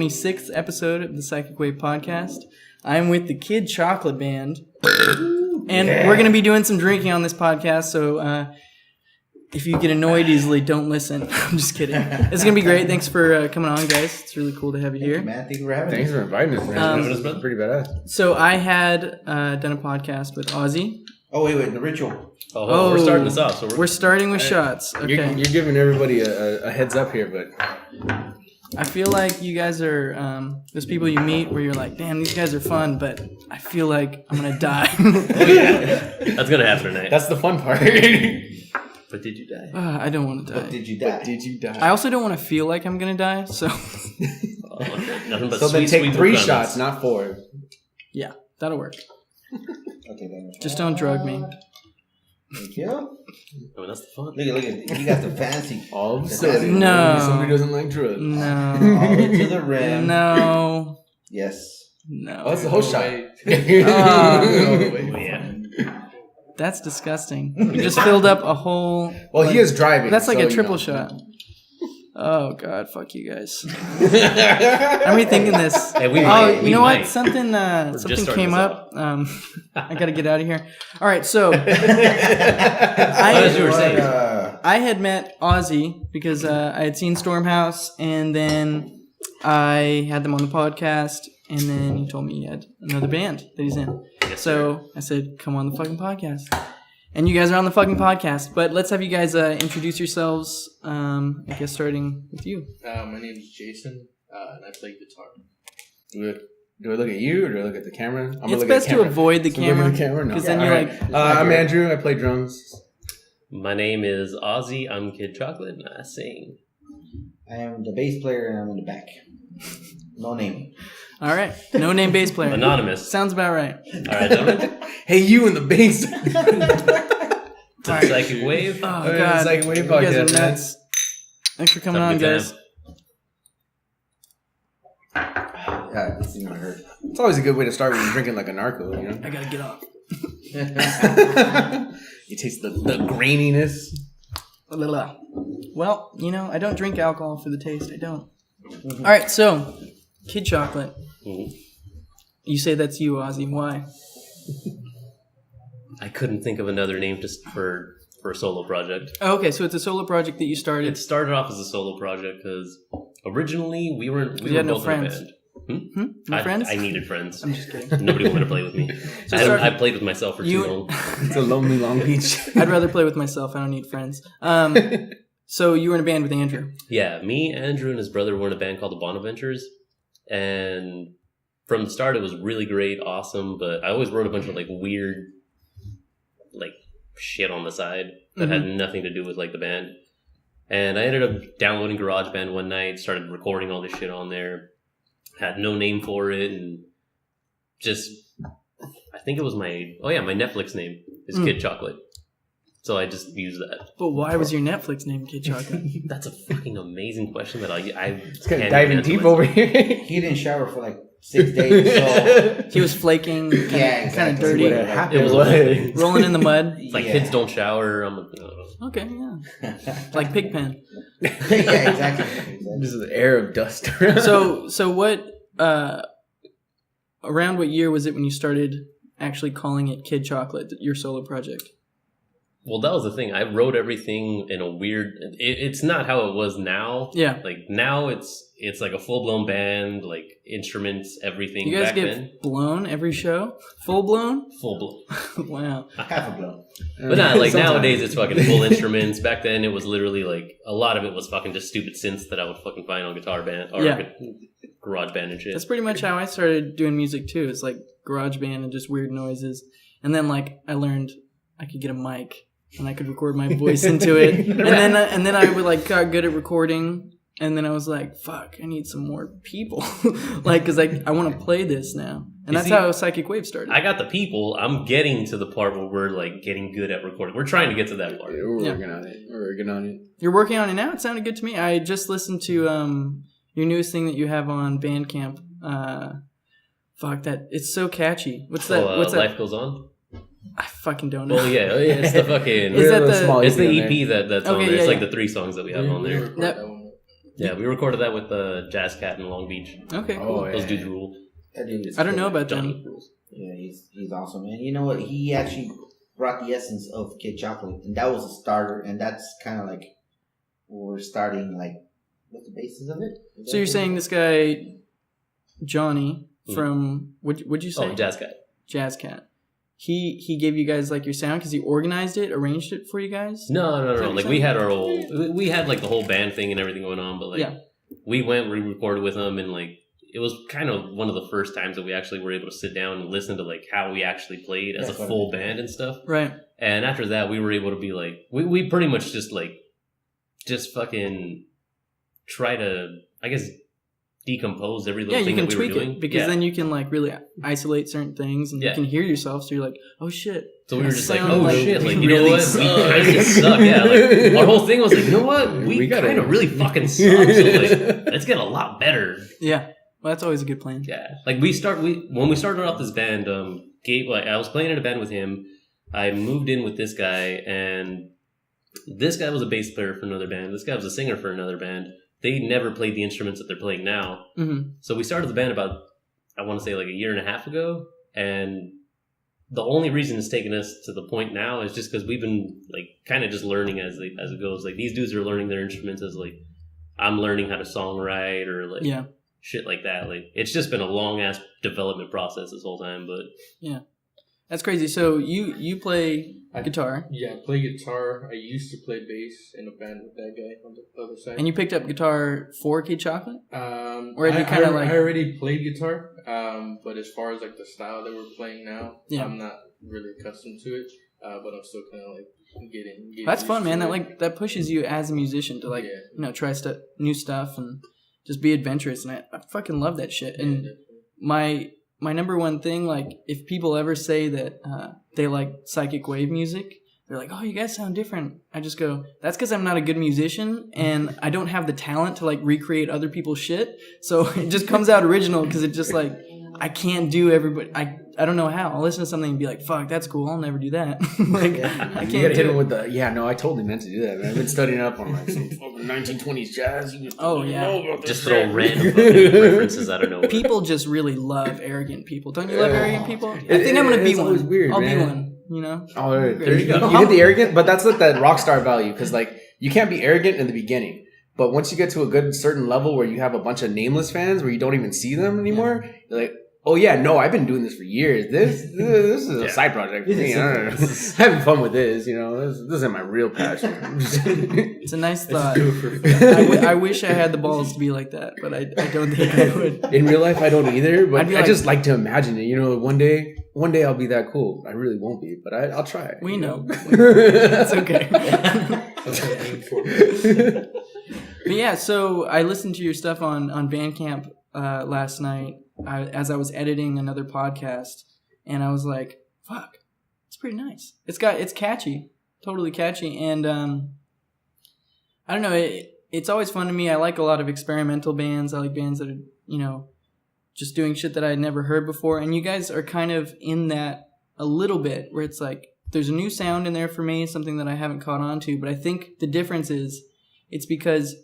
26th episode of the Psychic Wave podcast. I'm with the Kid Chocolate Band, and we're going to be doing some drinking on this podcast, so if you get annoyed easily, don't listen. I'm just kidding. It's going to be great. Thanks for coming on, guys. It's really cool to have you here. Thank you, man. Thank you for having Thanks me. for inviting us, man. It's been pretty badass. So I had done a podcast with Ozzy. Oh, wait, the ritual. Oh, we're starting this off. So we're starting with shots. Okay. You're giving everybody a heads up here, but I feel like you guys are those people you meet where you're like, damn, these guys are fun, but I feel like I'm going to die. That's going to happen tonight. that's the fun part. But did you die? I don't want to die. But did you die? I also don't want to feel like I'm going to die, so... Nothing but So then sweet, take sweet 3 comments. shots, not 4. Yeah, that'll work. Okay, then. Just don't drug me. Thank you. I mean, that's the fun. Look at you got the fancy. All of a sudden, No. somebody doesn't like drugs. No. All the way to the rim. No. Yes. No. Oh, that's the whole shot. Yeah. That's disgusting. You just filled up a whole... Well, he is driving. That's like so, a triple shot. Oh, God. Fuck you guys. I'm rethinking this. Hey, we Oh, might. you know what? might. Something just starting came this up. I got to get out of here. All right, so... As you were saying. I had met Ozzy because I had seen Stormhouse, and then I had them on the podcast, and then he told me he had another band that he's in. Yes, So I said, come on the fucking podcast. And you guys are on the fucking podcast. But let's have you guys introduce yourselves, I guess starting with you. My name is Jason, and I play guitar. Do I look at you or do I look at the camera? I'm gonna It's look best at the to camera. avoid the So look at camera. the camera? No. Because then All you're right. like... I'm Andrew. I play drums. My name is Ozzy. I'm Kid Chocolate, and I sing. I am the bass player and I'm in the back. No name. All right. No name bass player. Anonymous. Sounds about right. All right, gentlemen. Hey, you in the bass. To the Psychic Wave. Oh, Alright, God. it's like, what do You you guys are podcast, man? nuts. Thanks for coming Have a on, good guys. time. Yeah, this is gonna hurt. It's always a good way to start when you're drinking like a narco, you know? I got to get off. You taste the graininess. Well, you know, I don't drink alcohol for the taste. I don't. All right, so Kid Chocolate. Mhm. You say that's you, Ozzy. Why? I couldn't think of another name just for a solo project. Oh, okay, so it's a solo project that you It started. started off as a solo project because originally we were You had no both friends. in a band. No friends? I needed friends. I'm just kidding. Nobody wanted to play with me. So I played with myself for You- too long. It's a lonely Long Beach. I'd rather play with myself. I don't need friends. So you were in a band with Andrew. Yeah, me, Andrew, and his brother were in a band called the Bonaventures, and from the start it was really great, awesome. But I always wrote a bunch of like weird, like shit on the side that had nothing to do with like the band. And I ended up downloading GarageBand one night, started recording all this shit on there. Had no name for it, and just I think it was my Netflix name is Kid Chocolate. So I just used that. But why was your Netflix name Kid Chocolate? That's a fucking amazing question that I It's kind of can't diving answer deep myself. over here. He didn't shower for like 6 days, so He was flaking, kind exactly. of dirty, What happened It was was- rolling in the mud. It's like Yeah. kids don't shower. Okay, yeah. Like Pigpen. yeah, exactly. Just an air of dust. So what, around what year was it when you started actually calling it Kid Chocolate, your solo project? Well, that was the thing. I wrote everything in a weird. It's not how it was now. Yeah. Like now, it's like a full blown band, like instruments, everything. You guys back get then, blown every show? Full blown? full blown. Wow. Half a blow. But not like Sometimes. nowadays. It's fucking full instruments. Back then, it was literally like a lot of it was fucking just stupid synths that I would fucking find on Guitar Band or Yeah. Garage Band and shit. That's pretty much how I started doing music too. It's like GarageBand and just weird noises. And then like I learned I could get a mic and I could record my voice into it. And then I would like got good at recording. And then I was like, fuck, I need some more people. Like, cause I want to play this now. And You that's see, how Psychic Wave started. I got the people. I'm getting to the part where we're like getting good at recording. We're trying to get to that part. We're Yeah. working on it. We're working on it. You're working on it now? It sounded good to me. I just listened to your newest thing that you have on Bandcamp. Fuck that. It's so catchy. What's that? So, What's that? Life Goes On. I fucking don't know. Well, yeah, it's the fucking. Is that the- Small It's the EP on there. EP that's on Okay, there. It's yeah, like yeah. the 3 songs that we have on We there. record That- that one. Yeah, we recorded that with Jazz Cat in Long Beach. Okay, cool. Oh, yeah. Those dudes rule. That dude is I don't know cool. about Johnny them. rules. Yeah, he's awesome, man. You know what? He actually brought the essence of Kid Chocolate, and that was a starter, and that's kind of like we're starting like what's the basis of it? So you're saying this guy, Johnny, from, what'd you say? Oh, Jazz Cat. Jazz Cat. He gave you guys like your sound because he organized it, arranged it for you guys? No. Like we had we had like the whole band thing and everything going on, but like we recorded with him, and like it was kind of one of the first times that we actually were able to sit down and listen to like how we actually played as a full band and stuff. Right. And after that, we were able to be like, we pretty much just fucking try to, I guess, decompose every little thing that we were doing. Yeah, you can tweak it because then you can like really isolate certain things and you can hear yourself. So you're like, oh shit. So we were just like, oh shit, like, you know what? We kind of suck. Yeah, like our whole thing was like, you know what? We kind of really fucking suck. So like, let's get a lot better. Yeah. Well, that's always a good plan. Yeah. Like when we started off this band, Gabe, like I was playing in a band with him. I moved in with this guy, and this guy was a bass player for another band. This guy was a singer for another band. They never played the instruments that they're playing now. Mm-hmm. So we started the band about, I want to say like a year and a half ago. And the only reason it's taken us to the point now is just because we've been like kind of just learning as it goes. Like these dudes are learning their instruments as like I'm learning how to songwrite or like shit like that. Like it's just been a long ass development process this whole time. But yeah. That's crazy. So you play guitar. Yeah, I play guitar. I used to play bass in a band with that guy on the other side. And you picked up guitar for Kid Chocolate? Or have you kind of like... I already played guitar, but as far as like the style that we're playing now, I'm not really accustomed to it. But I'm still kind of like getting That's fun, man. That pushes you as a musician to like try new stuff and just be adventurous. And I fucking love that shit. And my number one thing, like, if people ever say that they like psychic wave music, they're like, oh, you guys sound different. I just go, that's because I'm not a good musician, and I don't have the talent to, like, recreate other people's shit. So it just comes out original because it just, like, I can't do everybody. I don't know how. I'll listen to something and be like, fuck, that's cool. I'll never do that. Like, I can't you gotta hit him with the, I totally meant to do that, man. I've been studying up on, like, some fucking 1920s jazz. Just throw random references out of nowhere. People just really love arrogant people. Don't you love arrogant people? I think I'm going to be one. Weird, I'll man. be one, you know? Oh, there you go. You get the arrogant, but that's like that rock star value, because, like, you can't be arrogant in the beginning. But once you get to a good certain level where you have a bunch of nameless fans where you don't even see them anymore, you're like, oh yeah, no, I've been doing this for years. This is a side project for me. I don't know. Having fun with this, you know. This isn't my real passion. It's a nice thought. I wish I had the balls to be like that, but I don't think I would. In real life, I don't either. But I like, just like to imagine it. You know, one day I'll be that cool. I really won't be, but I'll try. We know. That's okay. But yeah, so I listened to your stuff on Bandcamp last night. As I was editing another podcast, and I was like, fuck, it's pretty nice. It's catchy, totally catchy. And I don't know, it's always fun to me. I like a lot of experimental bands. I like bands that are, just doing shit that I had never heard before. And you guys are kind of in that a little bit, where it's like, there's a new sound in there for me, something that I haven't caught on to. But I think the difference is, it's because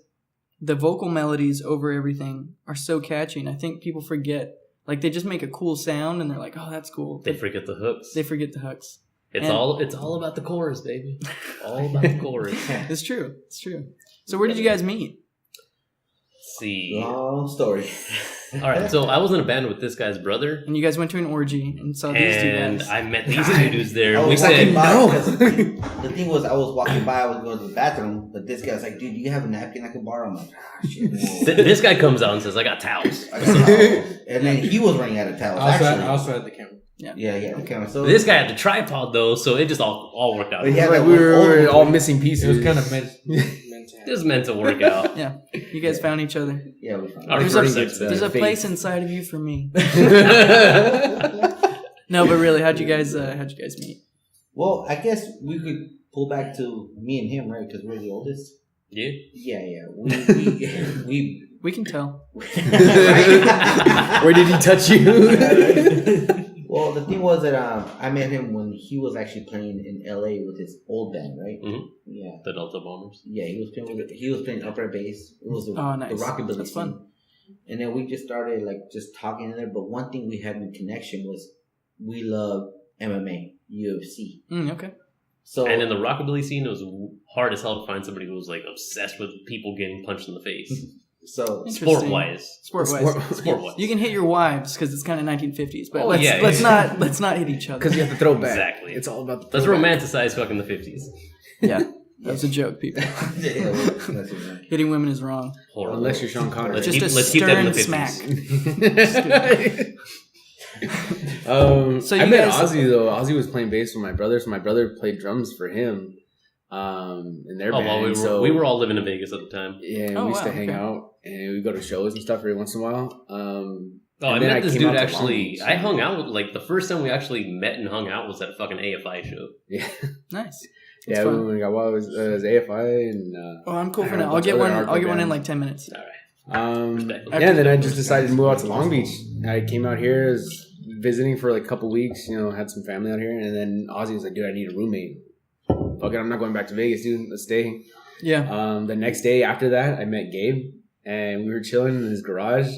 the vocal melodies over everything are so catchy, and I think people forget. Like, they just make a cool sound, and they're like, "Oh, that's cool." They forget the hooks. It's all about the chorus, baby. All about the chorus. It's true. So, where did you guys meet? Let's see. Long story. All right, so I was in a band with this guy's brother, and you guys went to an orgy and saw these two guys. And I met these two dudes there. We said no. The thing was, I was walking by, I was going to the bathroom, but this guy's like, "Dude, do you have a napkin I can borrow?" I'm like, shit. This guy comes out and says, "I got towels." And then he was running out of towels. I also had the camera. Yeah. Okay. So this guy had the tripod though, so it just all worked out. Yeah, like we were all missing pieces. It was kind of meant It was meant to work out. Yeah, you guys found each other. Yeah, we found. There's a place inside of you for me. No, but really, how'd you guys meet? Well, I guess we could pull back to me and him, right? Because we're the oldest. Yeah. Yeah. We can tell. Where did he touch you? Well, the thing was that I met him when he was actually playing in LA with his old band, right? Mm-hmm. Yeah. The Delta Bombers. Yeah, he was playing upright bass. It was the rockabilly That's scene. fun. And then we just started like just talking in there. But one thing we had in connection was we love MMA, UFC. Okay. So And in the rockabilly scene, it was hard as hell to find somebody who was like obsessed with people getting punched in the face. so Sport-wise. Sport-wise. You can hit your wives because it's kind of 1950s, but Oh, let's not hit each other. Because you have to throw back. Exactly. It's all about the Let's throwback. romanticize fucking the 50s. Yeah, that was a joke, people. yeah, that's it. Hitting women is wrong. Horrible. Unless you're Sean Connery. Just a let's keep that in the stern 50s. So I you met guys- Ozzy though. Ozzy was playing bass with my brother, so my brother played drums for him. In their Oh, band. well, we were all living in Vegas at the time. Yeah, Oh, we used to wow, hang okay. out and we go to shows and stuff every once in a while. I and then met this came dude out to Long actually. Beach. I hung out with, like, the first time we actually met and hung out was at a fucking AFI show. Yeah, Nice. That's yeah. fun. When we got it was AFI and. Oh, I'm cool I for had a now. bunch of other hardcore I'll get one in bands. like 10 minutes. All right. Respectfully. Yeah, and then I just decided to move out to Long Beach. I came out here, was visiting for like a couple weeks, had some family out here, and then Ozzy was like, dude, I need a roommate. Fuck it, I'm not going back to Vegas, dude. Let's stay. Yeah. The next day after that, I met Gabe, and we were chilling in his garage.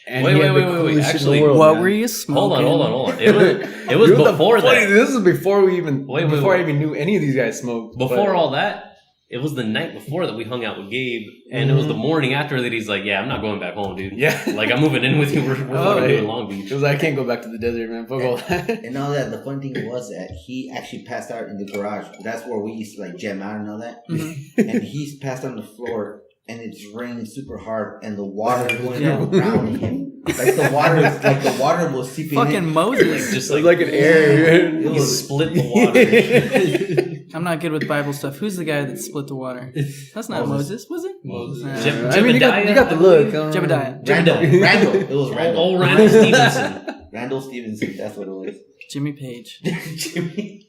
And Wait, he had wait, the wait, wait, coolest shit in the actually- world, What man. were you smoking? Hold on. It was Dude, the before funny- that. This is before we even Wait, before I wait. even knew any of these guys smoked. Before all that, it was the night before that we hung out with Gabe, and it was the morning after that he's like, "Yeah, I'm not going back home, dude. Yeah. Like, I'm moving in with you. We're Oh, fucking yeah. in Long Beach." It was like, I can't go back to the desert, man. Fuck all that. And all that. The fun thing was that he actually passed out in the garage. That's where we used to like jam out and all that. And he's passed on the floor, and it's raining super hard, and the water going around him. Like the water was seeping Fucking in. Moses. Just It was like like an air. It he was split the water. I'm not good with Bible stuff. Who's the guy that split the water? That's not Moses, was it? Moses. Nah. Jeb- I mean, you got the look. Jebediah. Randall. It was Randall. Old Randall Stevenson. Randall Stevenson. That's what it was. Jimmy Page. Jimmy.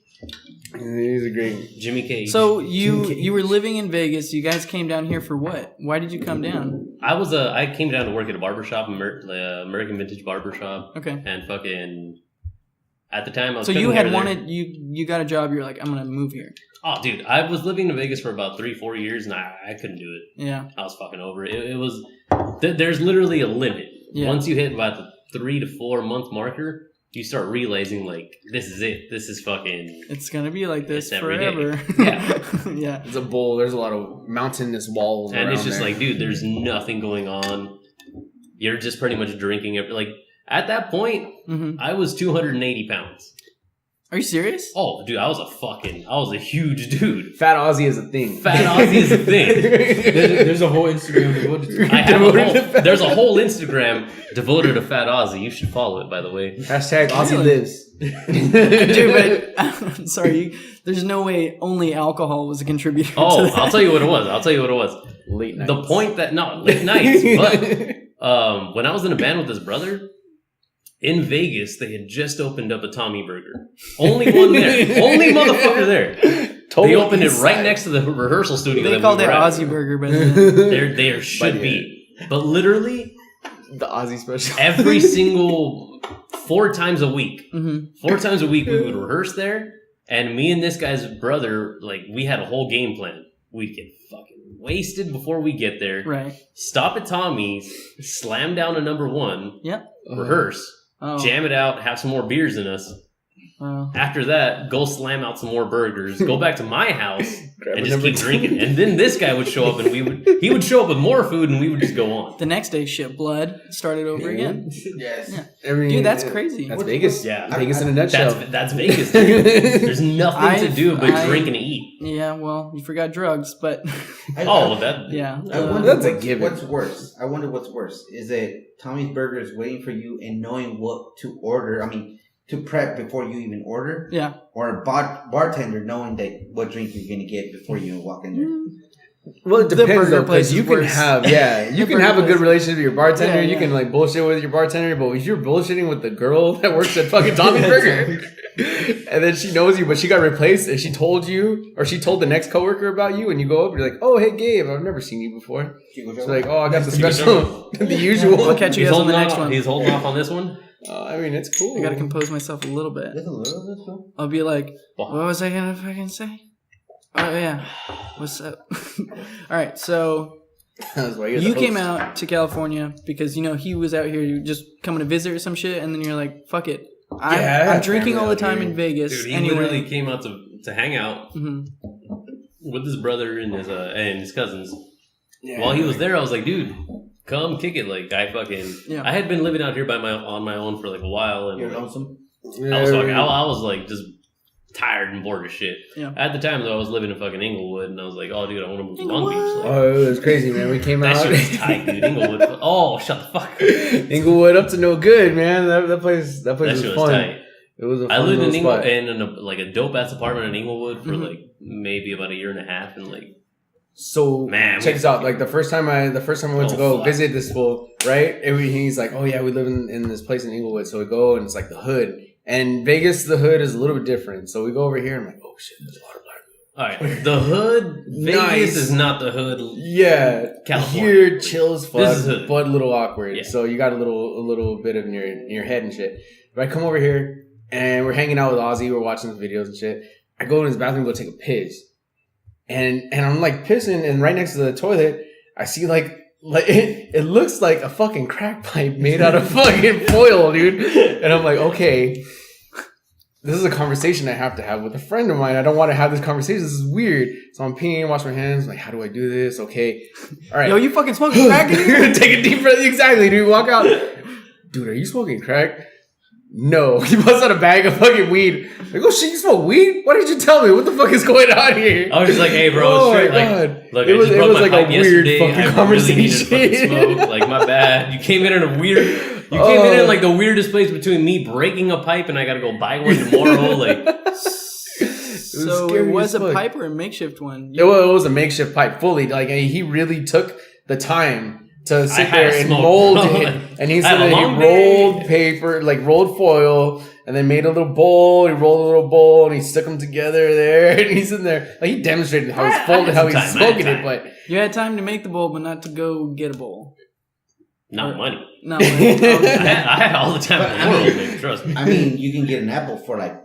He's a great. Jimmy Cage. So you were living in Vegas. You guys came down here for what? Why did you come down? I came down to work at a barbershop, American Vintage Barbershop, Okay. and fucking at the time I was. So you cutting had hair there. wanted you got a job. You're like, I'm gonna move here. Oh, dude, I was living in Vegas for about 3-4 years, and I couldn't do it. Yeah. I was fucking over it. It was there's literally a limit. Yeah. Once you hit about the 3 to 4 month marker, you start realizing like this is it. This is fucking. It's gonna be like this It's every day. forever. Yeah. Yeah. It's a bowl. There's a lot of mountainous walls. And it's around just there. like, dude, there's nothing going on. You're just pretty much drinking it. Like at that point, hmm I was 280 pounds. Are you serious? Oh, dude, I was a huge dude. Fat Aussie is a thing. Fat Ozzy is a thing. There's a whole Instagram devoted to I have there's a whole Instagram devoted to Fat Ozzy. You should follow it, by the way. Hashtag Aussie Really? lives. Dude, but I'm sorry. There's no way only alcohol was a contributor. Oh, to that. I'll tell you what it was. Late nights. The point that late nights, but when I was in a band with his brother in Vegas, they had just opened up a Tommy Burger. Only one there, only motherfucker there. They opened it right next to the rehearsal studio. They that called we it were at. Aussie Burger, but then. There should be, but literally the Aussie special. every single 4 times a week. Mhm. 4 times a week we would rehearse there, and me and this guy's brother, like, we had a whole game plan. We'd get fucking wasted before we get there. Right. Stop at Tommy's, slam down a number 1, Yep. rehearse, Oh. jam it out, have some more beers in us. Wow. After that, go slam out some more burgers, go back to my house, Grab and a just number keep 2. drinking. And then this guy would show up, and he would show up with more food, and we would just go on. The next day, shit, blood started over again. Yes. Yeah. I mean, Dude, that's crazy. That's What- Vegas. Yeah. Vegas in a nutshell. That's Vegas. Dude. There's nothing to do but I- drink and eat. Yeah, well, you forgot drugs, but Oh, that. yeah. I wonder That's a given. what's worse. I wonder what's worse. Is it Tommy's Burgers waiting for you and knowing what to order? I mean, to prep before you even order, Yeah. or a bartender knowing that what drink you're gonna get before you even walk in there. Well, it The depends burger though, place because you is can worse. have, you can burger have a good place. relationship with your bartender. Yeah, You can like bullshit with your bartender, but if you're bullshitting with the girl that works at fucking Tommy's Burger, and then she knows you, but she got replaced, and she told you, or she told the next coworker about you, and you go up, you're like, oh hey Gabe, I've never seen you before. She's like, oh, I got the special, the usual. I'll catch you guys on the next one. He's holding off on this one. I mean, it's cool. I gotta compose myself a little bit. Just a little bit, though. I'll be like, what was I gonna fucking say? Oh yeah, what's up? All right, so That's why you're the you host. came out to California because he was out here just coming to visit or some shit, and then you're like, fuck it, I I'm have drinking family all the out time here. in Vegas. Dude, he anyway. literally came out to hang out with his brother and his cousins. Yeah. While he was there, I was like, dude, come kick it. Like, I had been living out here on my own for like a while, and You're like, lonesome? I was like just tired and bored as shit. Yeah. At the time though, I was living in fucking Inglewood, and I was like, oh dude, I want to move to Long Beach. Like, Oh, it was crazy, man. We came that out. shit was tight, dude. Inglewood. Oh, shut the fuck up. Inglewood up to no good, man. That place That was shit was fun. tight. It was a fun I lived in little Inglewood spot. and in a dope ass apartment in Inglewood for like maybe about a year and a half, and like So Man, check we- this out. Like the first time I went to go fuck. visit this fool, right? And he's like, "Oh yeah, we live in this place in Inglewood." So we go, and it's like the hood. And Vegas, the hood is a little bit different. So we go over here, and I'm like, "Oh shit, there's a lot of black people." all right, the hood. Vegas Nice. is not the hood. Yeah, California. Here, chill as fuck, This is hood. but a little awkward. Yeah. So you got a little bit of in your head and shit. But I come over here, and we're hanging out with Ozzy. We're watching some videos and shit. I go in his bathroom, go take a piss. And I'm like pissing, and right next to the toilet, I see like it looks like a fucking crack pipe made out of fucking foil, dude. And I'm like, okay, this is a conversation I have to have with a friend of mine. I don't want to have this conversation. This is weird. So I'm peeing, wash my hands. I'm like, how do I do this? Okay, all right. Yo, you fucking smoking crack in here? Take a deep breath. Exactly, dude. Walk out. Dude, are you smoking crack? No. He busts out a bag of fucking weed. Like, oh shit, you smoke weed? Why didn't you tell me? What the fuck is going on here? I was just like, hey, bro, Oh straight, my God. look, It I was- just it broke was my like a pipe weird yesterday. fucking I really conversation. needed to fucking smoke. Like, my bad. You came in a weird. You came in like the weirdest place between me breaking a pipe and I gotta go buy one tomorrow. Like, So it scary was as a fuck. pipe or a makeshift one? It was a makeshift pipe, fully. Like, he really took the time to sit had there to and smoke, mold bro. it. And he I said had a that he long day. rolled paper, like rolled foil, and then made a little bowl. He rolled a little bowl and he stuck them together there. And he's in there. Like, he demonstrated how he's I folded, had how some he's time, I had smoking it. time. But You had time to make the bowl, but not to go get a bowl. not money. No, like, I had all the time in the But, I world, mean- man. Trust me. I mean, you can get an apple for like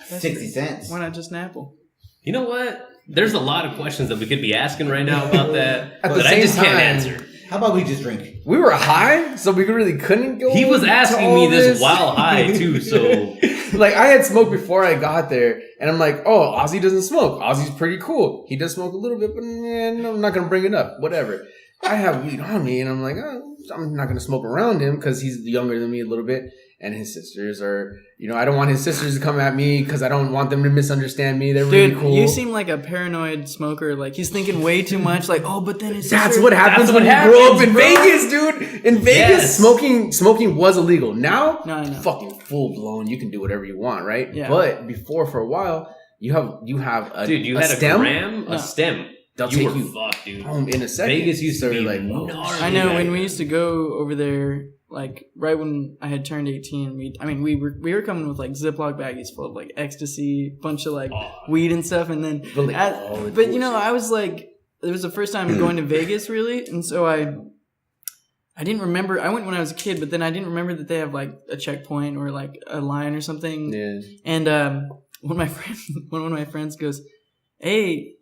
60 cents. why not just an apple? You know what? There's a lot of questions that we could be asking right now about that At the that I same just can't time- answer. How about we just drink? we were high, so we really couldn't go. He was into asking all me this while high too, so Like, I had smoked before I got there, and I'm like, oh, Ozzy doesn't smoke. Ozzy's pretty cool. He does smoke a little bit, but man, I'm not going to bring it up. Whatever. I have weed on me, and I'm like, oh, I'm not going to smoke around him because he's younger than me a little bit. And his sisters are, I don't want his sisters to come at me because I don't want them to misunderstand me. They're Dude, really cool. you seem like a paranoid smoker. Like, he's thinking way too much. Like, oh, but then it's That's what happens That's when what you grow up happens, in bro. Vegas, dude. In Vegas, Yes. smoking was illegal. Now, No, I know. fucking full blown. You can do whatever you want, right? Yeah. But before, for a while, you have a dude, you a had stem. a gram, No. a stem. They'll You take were you fucked, dude. home in a second. Vegas used to So be you're like, oh, gnarly. I know Yeah. when we used to go over there, like right when I had turned 18, we were coming with like Ziploc baggies full of like ecstasy, bunch of like Oh. weed and stuff, and then But, like, all the but cool you know shit. I was like, it was the first time going to Vegas really, and so I didn't remember. I went when I was a kid, but then I didn't remember that they have like a checkpoint or like a line or something. Yeah. And one of my friends goes, "Hey,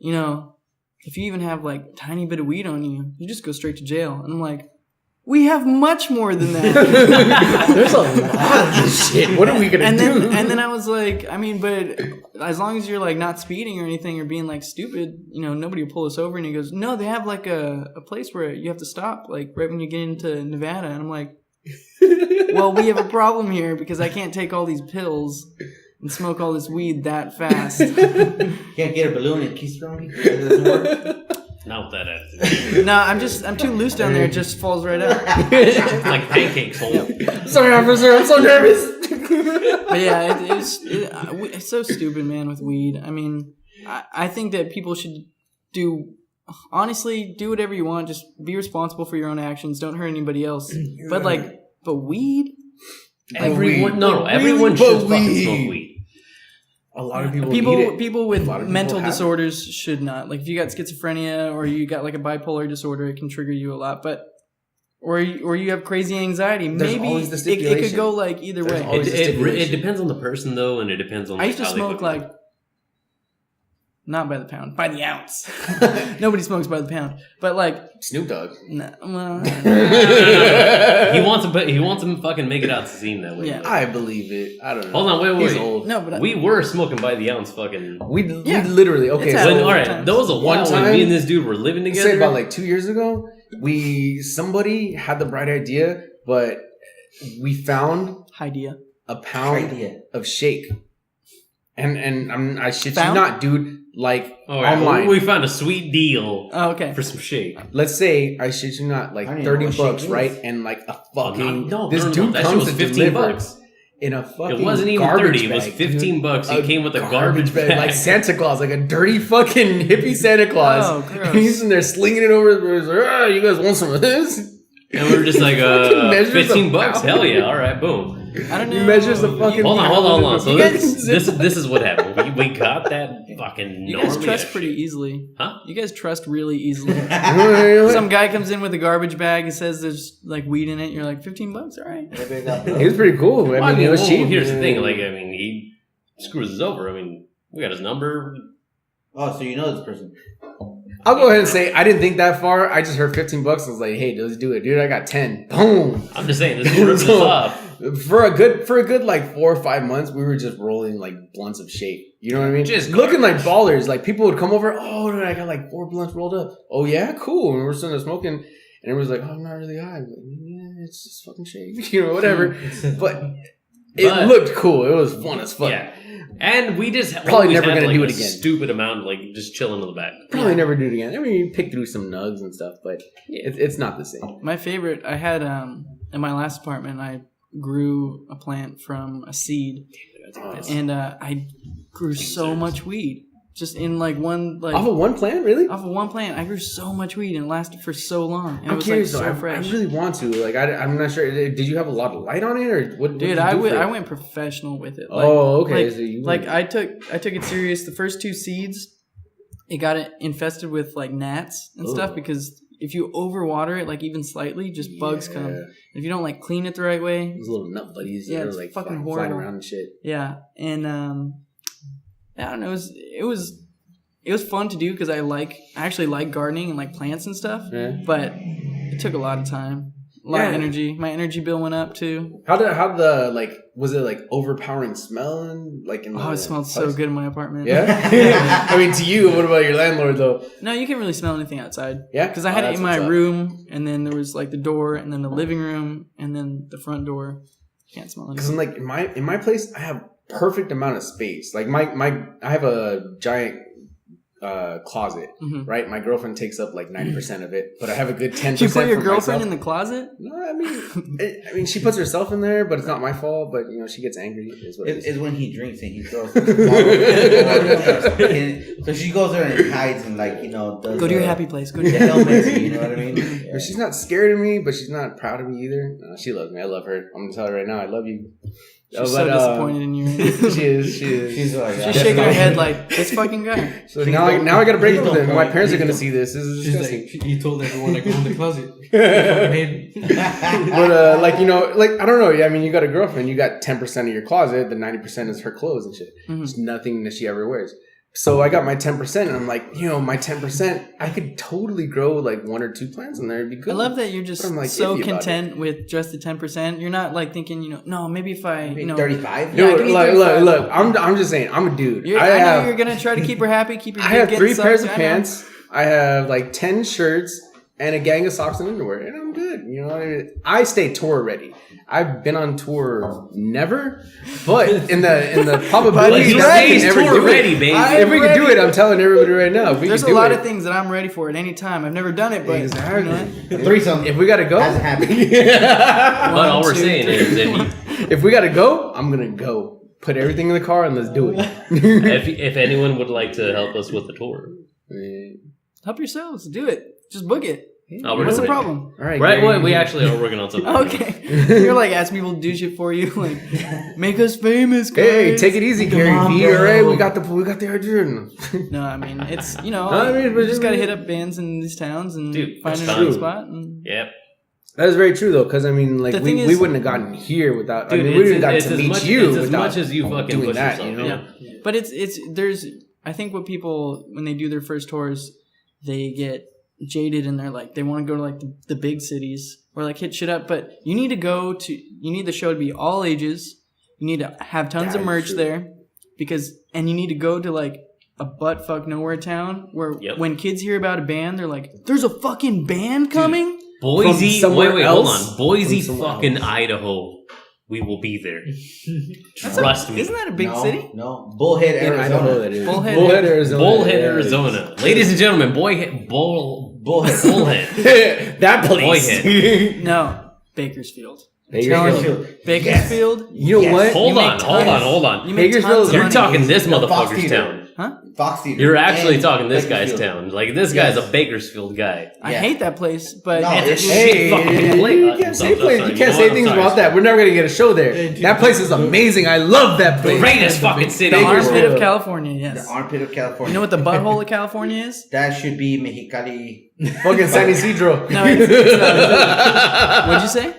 if you even have like a tiny bit of weed on you, you just go straight to jail." And I'm like, we have much more than that. There's a lot of this shit. What are we gonna do? And then I was like, I mean, but as long as you're like not speeding or anything or being like stupid, nobody will pull us over. And he goes, no, they have like a place where you have to stop, like right when you get into Nevada. And I'm like, well, we have a problem here because I can't take all these pills and smoke all this weed that fast. Can't get a balloon and kiss around you? That doesn't work? Not with that attitude. No, I'm too loose down there. It just falls right out. It's like pancakes, hole. Sorry, officer. I'm so nervous. But yeah, it's so stupid, man, with weed. I mean, I think that people should do honestly, do whatever you want. Just be responsible for your own actions. Don't hurt anybody else. But weed. Everyone really? should fucking smoke weed. A lot of people people with mental disorders should not. Like if you got schizophrenia or you got like a bipolar disorder, it can trigger you a lot. But or you have crazy anxiety, maybe it could go like either way. It depends on the person though, and it depends on. I used to smoke like not by the pound, by the ounce. Nobody smokes by the pound, but like Snoop Dogg. Well, he wants to fucking make it out to seem that way. Yeah, I believe it. I don't know. Hold on, wait. He's old. No, but we were smoking by the ounce, fucking. We literally okay. All right, that was a while when me and this dude were living together. Say about like 2 years ago, somebody had the bright idea, but we found a pound of shake, and I shit you not, dude. Like online, we found a sweet deal. Oh, okay. For some shake. Let's say I shit you not, like $30, right? And like a fucking this dude comes to $15 in a fucking. It wasn't even 30. It was $15. He came with a garbage bag, like Santa Claus, like a dirty fucking hippie Santa Claus. Oh, gross. He's in there slinging it over. He's like, you guys want some of this? And we were just like, $15. Hell yeah! All right, boom. I don't know. He measures the fucking. Hold on. So this is what happened. We got that fucking. You guys trust pretty easily, huh? You guys trust really easily. Some guy comes in with a garbage bag and says there's like weed in it. You're like $15, all right. He was pretty cool. I mean, it was cheap. Here's the thing, he screws us over. I mean, we got his number. Oh, so you know this person. I'll go ahead and say I didn't think that far. I just heard $15. I was like, hey, let's do it, dude. I got 10. Boom. I'm just saying, this rips us off. For a good like 4 or 5 months, we were just rolling like blunts of shake. You know what I mean? Just looking like ballers. Like people would come over. Oh, dude, I got like 4 blunts rolled up. Oh yeah, cool. And we're sitting there smoking, and everyone's like, oh, I'm not really high. I'm like, yeah, it's just fucking shake. You know, whatever. But it looked cool. It was fun as fuck. Yeah. And we just probably never gonna do it again. Stupid amount, like just chilling in the back. Probably never do it again. I mean, you pick through some nugs and stuff, but it's not the same. My favorite, I had in my last apartment, I grew a plant from a seed, and I grew so much weed. Just in like one off of one plant, really? Off of one plant, I grew so much weed and it lasted for so long. And I'm curious, like so fresh. I really want to. Like, I'm not sure. Did you have a lot of light on it, or what? Dude, I went professional with it. Like, okay. I took it serious. The first 2 seeds, it got infested with like gnats and stuff because if you overwater it, like even slightly, just bugs come. If you don't like clean it the right way, those little nut buddies, it's like fucking horrible. Flying around and shit. Yeah, and I don't know. It was fun to do because I actually like gardening and like plants and stuff. Yeah. But it took a lot of time, a lot of energy. My energy bill went up too. Was it like overpowering smell and like in the it smelled so good in my apartment. Yeah. I mean, to you, what about your landlord though? No, you can't really smell anything outside. Yeah. Because I had it in my room, and then there was like the door, and then the living room, and then the front door. Can't smell anything. Because like in my place, I have perfect amount of space. Like I have a giant closet, right? My girlfriend takes up like 90% of it, but I have a good 10%. You put your girlfriend in the closet? No, I mean, she puts herself in there, but it's not my fault. But she gets angry. It's when he drinks and he throws. So she goes there and hides and does go to your happy place. Go to your happy place. You know what I mean? Yeah. She's not scared of me, but she's not proud of me either. No, she loves me. I love her. I'm gonna tell her right now, I love you. She's so disappointed in you. She is. She's shaking her head like, this fucking guy. So now I gotta break up with him. My parents are gonna see this. This is disgusting. She's like, you told everyone to go in the closet. But I don't know. Yeah, I mean, you got a girlfriend. You got 10% of your closet. The 90% is her clothes and shit. There's nothing that she ever wears. So I got my 10%, and I'm like, my 10%, I could totally grow like 1 or 2 plants in there. It'd be good. I love that you're just so content with just the 10%. You're not like thinking, no, maybe if I, 35. Yeah, look. I'm just saying, I'm a dude. I know you're gonna try to keep her happy, keep her. I have 3 pairs of pants. I have like 10 shirts and a gang of socks and underwear, and I'm good. You know what I mean? I stay tour ready. I've been on tour never, but in the probability that we can ever do it, if we can do it, I'm telling everybody right now. There's a lot of things that I'm ready for at any time. I've never done it, but exactly. Threesome. If we gotta go, that's happening. But all we're saying is, if we gotta go, I'm gonna go. Put everything in the car and let's do it. if anyone would like to help us with the tour. Help yourselves. Do it. Just book it. Oh, we're What's the doing it. problem? All right, Right, Gary, we actually are working on something. Okay. You're like asking people to do shit for you. Like, make us famous, guys. Hey, take it easy, Gary on, V. bro. All right, we got the idea. No, I mean, it's, you know, I mean, we just got to hit up bands in these towns and Dude, find it's a good fun. spot. And Yep. That is very true though, because I mean, like The we thing is- wouldn't have gotten here without. Dude, I mean, we wouldn't have it's gotten to as meet much, you it's as without much as you fucking doing push that. yourself. You know? Yeah. But there's, I think what people, when they do their first tours, they get jaded and they're like, they want to go to like the big cities or like hit shit up. But you need the show to be all ages. You need to have tons of merch there and you need to go to like a butt fuck nowhere town where when kids hear about a band, they're like, there's a fucking band coming? Boise, From somewhere wait, else? hold on. Boise, From somewhere fucking else. Idaho. We will be there. Trust me. Isn't that a big no, city? No. Bullhead, And I Arizona. don't know what that is. Bullhead, Arizona. Bullhead, Yeah. Arizona. Ladies and gentlemen, Bullhead. Bullhead. That place. Boyhead. No, Bakersfield. Bakersfield. Bakersfield. You know what? Hold make on, tons. hold on. You make Bakersfield tons is- of You're money. talking this The Fox motherfucker's Theater. town. Huh? Fox Theater. You're actually And talking this guy's Bakersfield. town. Like, this guy's a Bakersfield guy. I Yeah. hate that place, but No, It's a it's- shit fucking place. You can't say things about that. We're never gonna get a show there. That place is amazing. I love that place. Greatest fucking city the in the armpit world. of California, yes. The armpit of California. You know what the butthole of California is? That should be Mexicali. Fucking San Isidro. No, it's not. What'd you say?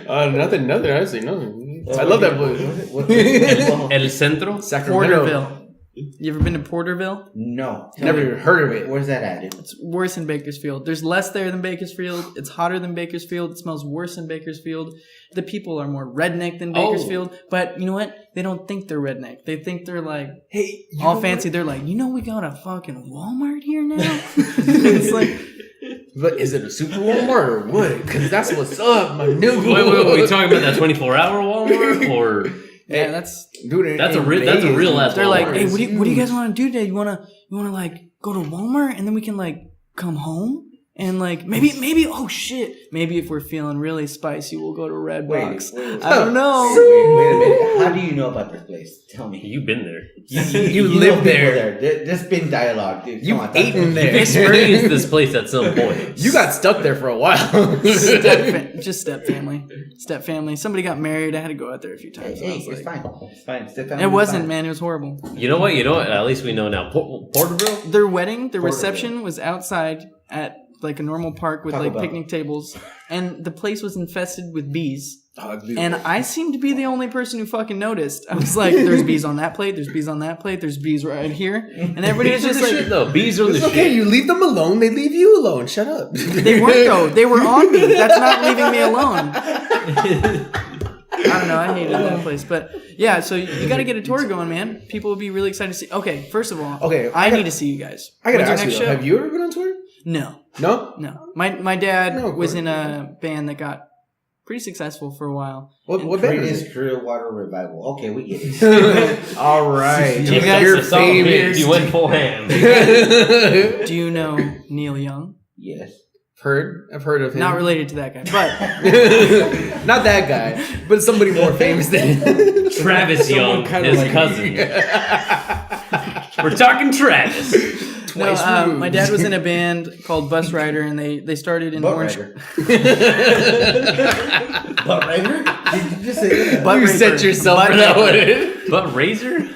Nothing. Honestly, nothing. I love that place. El Centro? Sacramento. Porterville. You ever been to Porterville? No. Never even heard of it. Where's that at? It's worse than Bakersfield. There's less there than Bakersfield. It's hotter than Bakersfield. It smells worse than Bakersfield. The people are more redneck than Bakersfield. But you know what? They don't think they're redneck. They think they're like Hey, all fancy. They're like, you know, we got a fucking Walmart here now. It's like, but is it a super Walmart or what? Because that's what's up, my nigga. Wait, we talking about that 24-hour Walmart or yeah, that's. Dude, that's a real ass They're like, Walmart. hey, what do you guys want to do today? You wanna like go to Walmart and then we can like come home and like maybe oh shit, maybe if we're feeling really spicy we'll go to Redbox. I don't know. Wait a minute. How do you know about this place? Tell me. You've been there. You know live people there. There's been dialogue, dude. You Come on, ate in You've there. experienced this place at some point. You got stuck there for a while. Just step family. Somebody got married. I had to go out there a few times. and I Hey, was it's like, fine. It's fine. Step down, it it's wasn't, fine. man. It was horrible. You know what? At least we know now. Porterville? Their wedding, the Porterville. reception was outside at like a normal park with Taco like Bell. picnic tables, and the place was infested with bees. Oh, And I seemed to be the only person who fucking noticed. I was like, there's bees on that plate, there's bees on that plate, there's bees right here. And everybody was Bees are just the like, shit, though. Bees are the it's shit. okay. You leave them alone. They leave you alone. Shut up. they weren't though. They were on me. That's not leaving me alone. I don't know. I hated that place. But yeah, so you got to get a tour going, man. People would be really excited to see. Okay, first of all, Okay, I need to see you guys. I gotta When's your ask you, next though, show? have you ever been on tour? No. No. My dad No, of was course. in a band that got pretty successful for a while. What band is Greatest it? Clearwater Revival. Okay, we get it. All right. You guys- You're It's all big. famous. You went full ham. Do you know Neil Young? Yes. I've heard of him. Not related to that guy, but Not that guy, but somebody more famous than him. Travis Young, kinda his like cousin. We're talking Travis. no, Twice removed. my dad was in a band called Bus Rider, and they started in Butt Orange. Rider. Butt Rider? Did you just say that? Butt You raper. set yourself Butt for that raper. one. But Razor?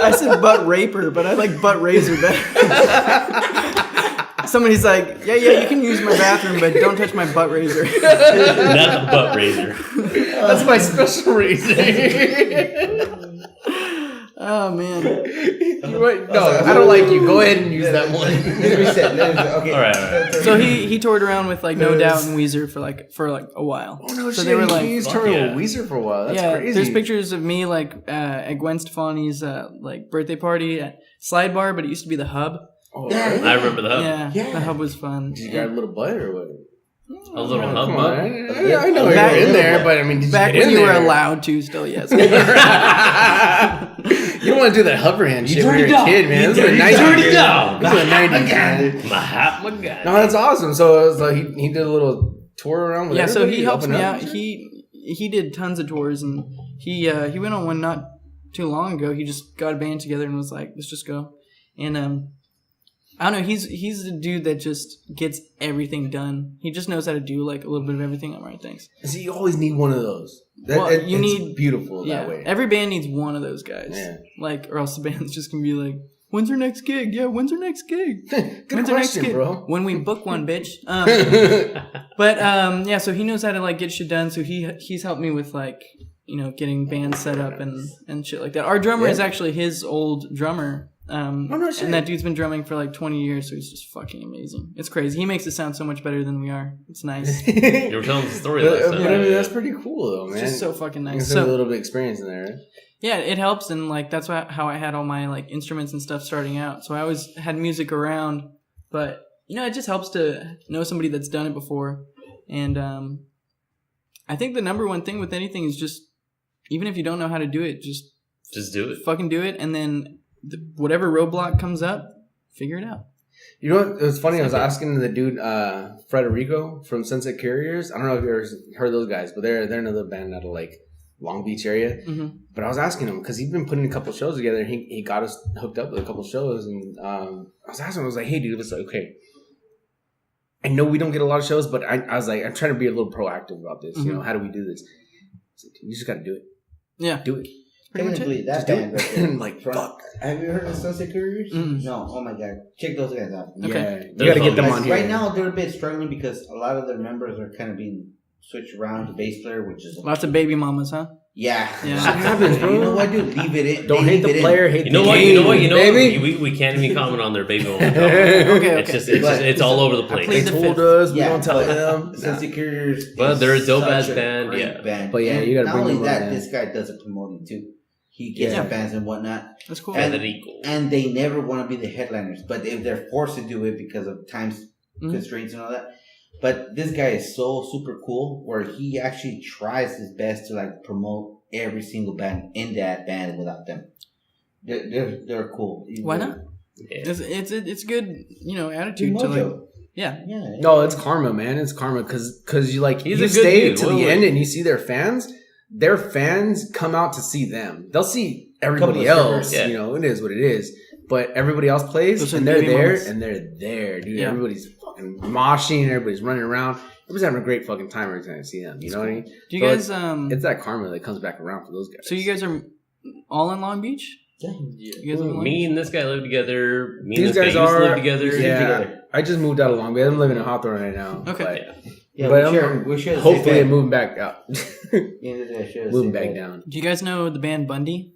I said butt raper, but I like butt razor better. Somebody's like, yeah, you can use my bathroom, but don't touch my butt razor. Not the butt razor. That's my special reason. Oh man. No, I don't like you. Go ahead and use that one. Let's reset. Okay. All right. So he toured around with like No Doubt and Weezer for a while. Oh no, so shit. they were like, He's fuck turning yeah. Weezer for a while. That's yeah, crazy. there's pictures of me like at Gwen Stefani's like birthday party at Slide Bar, but it used to be the Hub. Oh, Yeah. really? I remember the hub. Yeah, the Hub was fun. Did you got a little butt or what? A little Come hub on, butt. I know Back- you're in there, but I mean, did Back you get when in you were there? allowed to, still yes. You don't want to do that hover hand shit when dirty you're a dog. kid, man. You This is the dirty 90s. dog. This is the 90s, man. Mahatma Gandhi. No, that's awesome. So it was like he did a little tour around with Yeah, so everybody, he helps open me up out. and shit? He did tons of tours, and he went on one not too long ago. He just got a band together and was like, let's just go. And I don't know. He's the dude that just gets everything done. He just knows how to do like a little bit of everything. All right, thanks. So you always need one of those. You need beautiful that way. Every band needs one of those guys. Yeah. Like, or else the band's just gonna be like, when's our next gig? Yeah, when's our next gig? When's our next gig, bro? When we book one, bitch. So he knows how to like get shit done. So he's helped me with like, getting bands set up and shit like that. Our drummer is actually his old drummer. And that dude's been drumming for like 20 years, so he's just fucking amazing. It's crazy. He makes it sound so much better than we are. It's nice. You were telling the story last time. But I mean, that's pretty cool, though, man. It's just so fucking nice. So a little bit of experience in there, right? Yeah, it helps, and like that's how I had all my like instruments and stuff starting out. So I always had music around, but it just helps to know somebody that's done it before. And I think the number one thing with anything is just, even if you don't know how to do it, just do it. Fucking do it, and then whatever roadblock comes up, figure it out. You know what? It was funny. I was asking the dude Frederico from Sunset Carriers. I don't know if you ever heard those guys, but they're another band out of like Long Beach area. Mm-hmm. But I was asking him because he's been putting a couple shows together. He got us hooked up with a couple shows, and I was asking him. I was like, "Hey, dude, it's like, okay. I know we don't get a lot of shows, but I was like, I'm trying to be a little proactive about this. Mm-hmm. How do we do this? Like, you just got to do it. Yeah, do it. Technically, that band right there. Like, fuck. Have you heard of Sunset Couriers? Mm. No. Oh my god. Check those guys out. Okay. Yeah. You gotta get them on here. Right now, they're a bit struggling because a lot of their members are kind of being switched around to bass player, which is lots of baby mamas, huh? Yeah. Shit happens, bro. You know what, dude? Leave it in. Don't hate the player, hate the game. You know what? We can't even comment on their baby mama. Okay. It's all over the place. They told us, we don't tell them. Sunset Couriers. But they're a dope ass band. Yeah. Band. But yeah, you gotta bring them on. Not only that, this guy does it promoting too. He gets fans and whatnot. That's cool. And they never want to be the headliners, but if they're forced to do it because of time constraints and all that. But this guy is so super cool where he actually tries his best to like promote every single band in that band without them. They're cool. Why not? Yeah. It's good, attitude to like. Yeah. No, it's karma, man. It's karma because you stay to the end and you see their fans. Their fans come out to see them. They'll see everybody else. Yeah. It is what it is. But everybody else plays, and they're there, dude. Yeah. Everybody's fucking moshing. Everybody's running around. Everybody's having a great fucking time every time I see them. You know what I mean? Do you guys? It's that karma that comes back around for those guys. So you guys are all in Long Beach? Yeah. You guys me and this guy live together. Me and this guy used to live together. Yeah. I just moved out of Long Beach. I'm living in Hawthorne right now. Okay. But hopefully I'm moving back out. Moving back down. Do you guys know the band Bundy?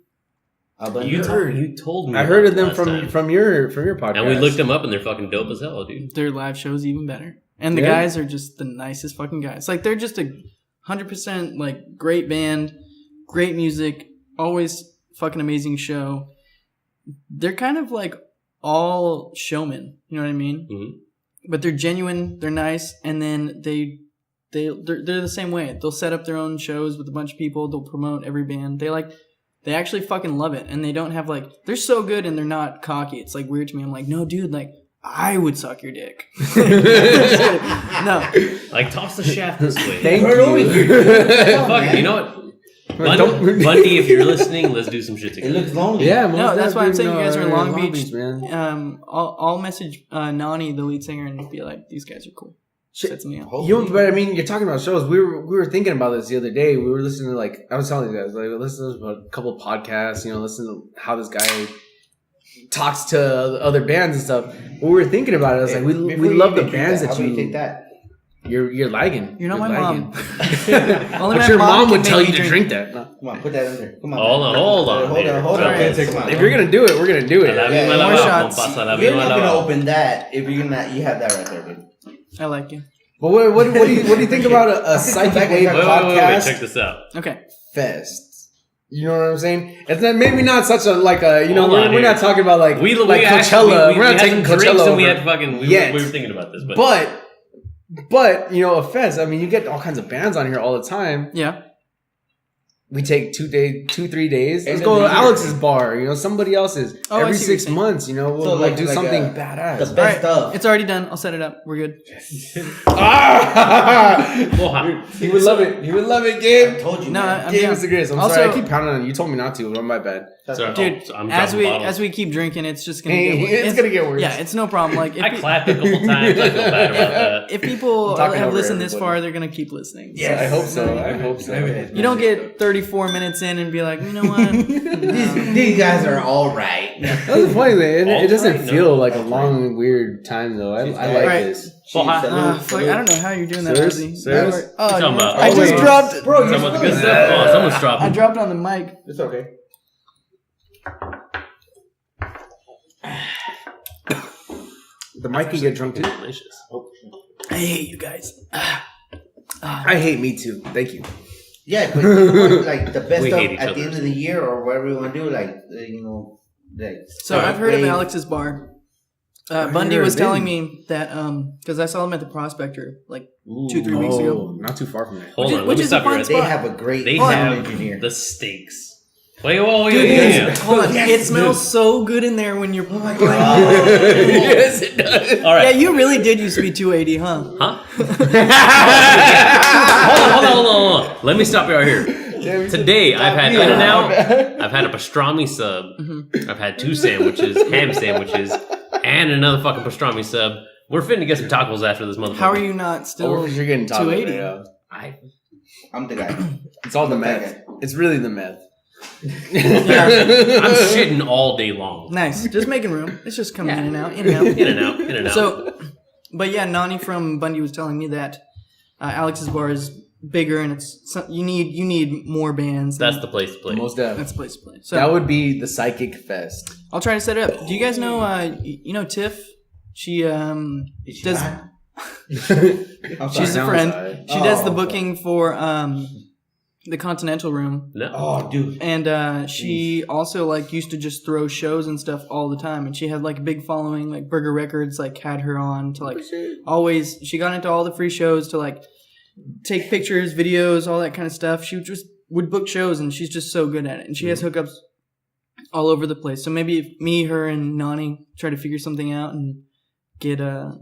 You told me. I heard of them from your podcast. And we looked them up and they're fucking dope as hell, dude. Their live show's even better. And the guys are just the nicest fucking guys. Like they're just 100% like great band, great music, always fucking amazing show. They're kind of like all showmen, you know what I mean? Mm-hmm. But they're genuine, they're nice, and then they're the same way. They'll set up their own shows with a bunch of people. They'll promote every band. They actually fucking love it, and they don't have they're so good and they're not cocky. It's like weird to me. I'm like, no, dude, like I would suck your dick. No, like toss the shaft this way. Thank you. Fuck it, you know what? Bundy, if you're listening, let's do some shit together. It looks lonely. Yeah, no, that's why I'm saying you guys are in Long Beach, man. I'll message Nani, the lead singer, and be like, these guys are cool. Sets me up. But I mean, you're talking about shows. We were thinking about this the other day. We were listening to I was telling you guys, listen to a couple of podcasts. Listen to how this guy talks to other bands and stuff. We were thinking about it. I was like, we love the bands that you take that. You're lagging. You're not my mom. But your mom would tell you to drink that. No. Come on, put that in there. Come on. Hold on. If you're gonna do it, we're gonna do it. More shots. You're not gonna open that if you're gonna. You have that right there, dude. I like you. But what do you think about a Psychic Wave podcast? Wait, check this out. Okay. Fest. You know what I'm saying? It's not, maybe not such a we're not talking about Coachella. We're not taking Coachella. And we had fucking we were thinking about this, but a fest. I mean, you get all kinds of bands on here all the time. Yeah. we take 3 days. Let's End go of to the year. Alex's bar. Somebody else's. Oh, I Every see what you're 6 saying. months, we'll So, like do a- something the badass. best All right, stuff. it's already done. I'll set it up. We're good. He would love it. He would love it, I Gabe. told you, No, man. I'm Gabe down. is the greatest. I'm Also- sorry, I keep pounding on you. You told me not to, but my bad. Sorry. Dude, I'm as dropping bottles. we keep drinking, it's just gonna Hey, get it's gonna get worse. Yeah, it's no problem. Like if I clapped a couple times. I feel bad about that. if people I'm talking have over listened this everybody. far, they're gonna keep listening. Yeah, I hope so. I hope so. You don't get 34 minutes in and be like, you know what? These guys are all right. That was funny, man. It doesn't Alright, feel no. like a long, weird time, though. I like Alright. this. Well, Fuck, I don't know how you're doing that, Serious? Ozzy. Serious? Oh, What you talking about? I just Always. dropped. Bro, Talking about the good you're stuff. Come on, someone's dropping. I dropped on the mic. It's okay. The mic can get drunk, too. Delicious. I hate you guys. I hate me, too. Thank you. Yeah, but you know what, like the best We stuff hate each at other. the end of the year or whatever we want to do, like like. So I've heard of Dave- Alex's bar. I've Bundy never was telling been. me that because I saw him at the Prospector like Ooh. 2-3 weeks ago. Not too far from there. Hold Which is- on, which let me is a stop you fun right They there. have a great They sound have engineer. the steaks. Wait, whoa, Dude, yeah. hold on. Yes, It smells dude. so good in there when you're. Oh my Yes, it does. All Yeah, right. you really did used to be 280, huh? Huh? hold on. Let me stop you right here. Today, I've had In-N-Out. I've had a pastrami sub. I've had 2 sandwiches, ham sandwiches, and another fucking pastrami sub. We're finna get some tacos after this motherfucker. How are you not still Or you're getting tacos. 280? Yeah. I'm the guy. It's all the I'm that meth. guy. It's really the meth. I'm shitting all day long. Nice. Just making room. It's just coming in and out, in and out. In and out. So, but yeah, Nani from Bundy was telling me that Alex's bar is bigger and you need more bands. That's the place to play. Most definitely. That's the place to play. So That would be the Psychic Fest. I'll try to set it up. Do you guys know? You know Tiff? She Is she does. hot? She's a friend. Downside. She does the Oh, booking for the Continental Room. No. Oh, dude. And she also like used to just throw shows and stuff all the time, and she had like a big following. Like Burger Records like had her on to like always. She got into all the free shows to like take pictures, videos, all that kind of stuff. She just would book shows, and she's just so good at it. And she has hookups all over the place. So maybe if me, her, and Nani try to figure something out and get a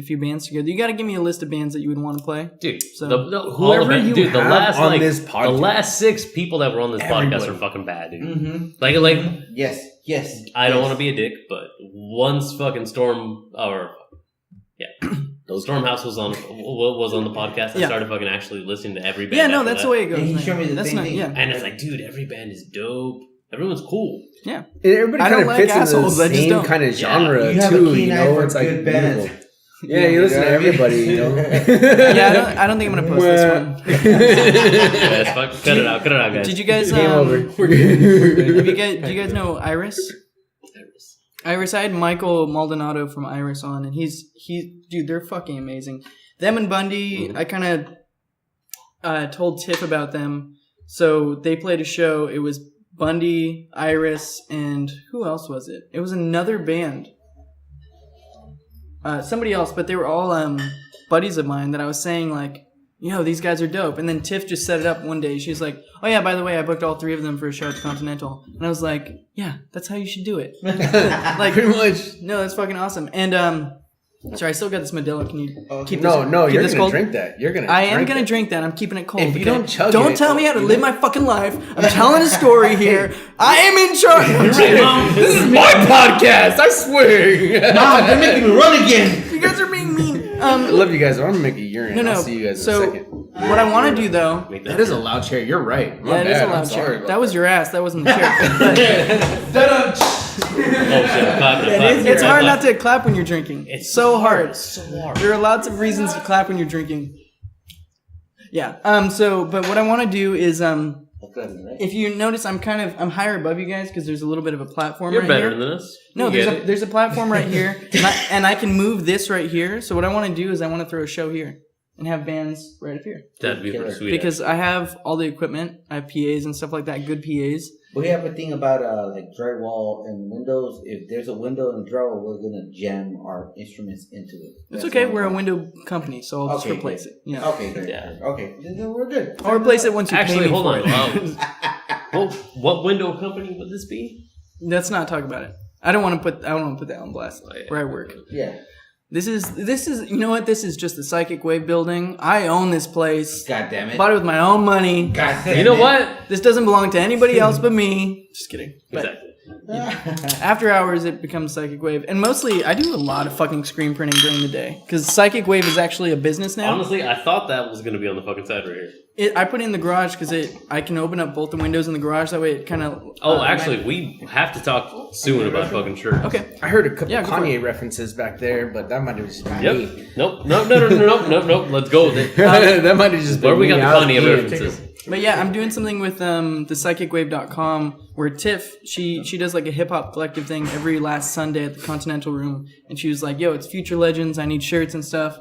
few bands together. You got to give me a list of bands that you would want to play. Dude, So- Whoever you the have last on like this the podcast. last 6 people that were on this podcast Everybody. are fucking bad, dude. Mm-hmm. Like Yes. I don't want to be a dick, but once fucking Stormhouse was on the podcast, I Yeah. started fucking actually listening to every band. Yeah, no, after that's that. the way it goes. And he man. showed me the That's same not, thing. yeah. And it's like, dude, every band is dope. Everyone's cool. Yeah. Everybody I kind don't of like fits in assholes, the I just same don't. kind of Yeah. genre You have a too. keen eye for It's like good bands. beautiful. Yeah, you listen to know what I mean? everybody. You know. Yeah, I don't think I'm gonna post this one. Yeah, cut it out, guys. Did you guys Game over. do you guys know Iris? Iris, I had Michael Maldonado from Iris on, and dude, they're fucking amazing. Them and Bundy, I kind of told Tiff about them. So they played a show. It was Bundy, Iris, and who else was it? It was another band. Somebody else, but they were all buddies of mine that I was saying like, these guys are dope. And then Tiff just set it up one day. She's like, oh yeah, by the way, I booked all 3 of them for a show at the Continental. And I was like, yeah, that's how you should do it. Like, Pretty much. no, that's fucking awesome. And sorry, I still got this Modelo. Can you keep this? No, keep you're this gonna cold? drink that. You're gonna. I am gonna that. drink that. I'm keeping it cold. If you okay? don't chug don't it- tell me how to live my fucking life. I'm telling a story here. I am in charge. This is my podcast. I swear. Mom, they're making me run again. You guys are being mean. I love you guys. I'm gonna make a urine. No. I'll see you guys So in a second. what I want to do though. That is a loud chair. You're right. My Yeah, it is bad. a I'm loud sorry chair. about That was your ass. That wasn't the chair. Oh shit! Clap. It's hard not to clap when you're drinking. It's so hard. So hard. There are lots of reasons to clap when you're drinking. Yeah. But what I want to do is if you notice, I'm higher above you guys because there's a little bit of a platform. You're right better here. than us. No, You get it. there's a platform right here, and I can move this right here. So what I want to do is I want to throw a show here and have bands right up here That'd be pretty sweet. because I have all the equipment. I have PAs and stuff like that, good PAs. We have a thing about like drywall and windows. If there's a window in drywall, we're gonna jam our instruments into it. It's okay. We're a window company, so I'll just replace it. Yeah. Okay. Good. Yeah. Okay. Then we're good. I'll replace it once you pay me hold for on. it. What window company would this be? Let's not talk about it. I don't want to put that on blast where I work. Yeah. This is you know what? This is just the Psychic Wave building. I own this place. God damn it. Bought it with my own money. God damn You know it. what? This doesn't belong to anybody else but me. Just kidding. But Exactly. after hours, it becomes Psychic Wave. And mostly, I do a lot of fucking screen printing during the day. Because Psychic Wave is actually a business now. Honestly, I thought that was going to be on the fucking side right here. I put it in the garage because I can open up both the windows in the garage. That way it kind of... Actually, we have to talk soon about fucking shirts. Okay. I heard a couple Yeah, go for Kanye references back there, but that might have just been Yep. me. Nope. Nope. Let's go with it. That might have just been Where we me. got I the was Kanye being- references. But yeah, I'm doing something with the psychicwave.com where Tiff, she does like a hip hop collective thing every last Sunday at the Continental Room. And she was like, yo, it's Future Legends. I need shirts and stuff.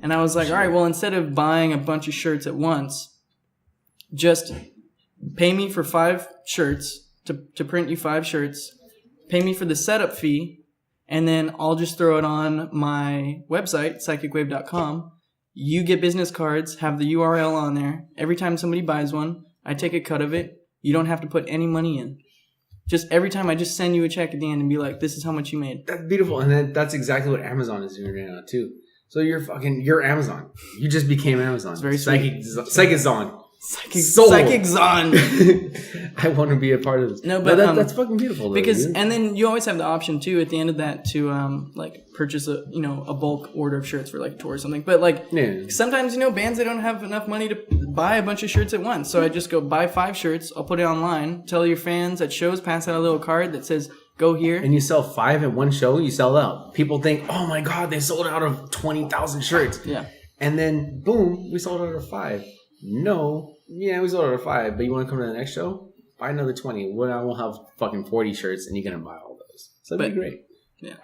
And I was like, all right, well, instead of buying a bunch of shirts at once, just pay me for 5 shirts to print you 5 shirts. Pay me for the setup fee. And then I'll just throw it on my website, psychicwave.com. You get business cards, have the URL on there. Every time somebody buys one, I take a cut of it. You don't have to put any money in. Just every time I just send you a check at the end and be like, this is how much you made. That's beautiful, and that's exactly what Amazon is doing right now too. So you're Amazon. You just became Amazon. It's very Psychizon. Psychic Zon. I want to be a part of this. No, but that's fucking beautiful. Though, because dude. and then you always have the option too at the end of that to like purchase a bulk order of shirts for like a tour or something. But like sometimes bands, they don't have enough money to buy a bunch of shirts at once. So I just go buy 5 shirts. I'll put it online. Tell your fans at shows, pass out a little card that says go here. And you sell 5 at one show, you sell out. People think, oh my god, they sold out of 20,000 shirts. Yeah. And then boom, we sold out of 5. No, yeah, we sold out of 5, but you want to come to the next show? Buy another 20. Well, I will have fucking 40 shirts, and you're gonna buy all those. So that'd be great. Yeah,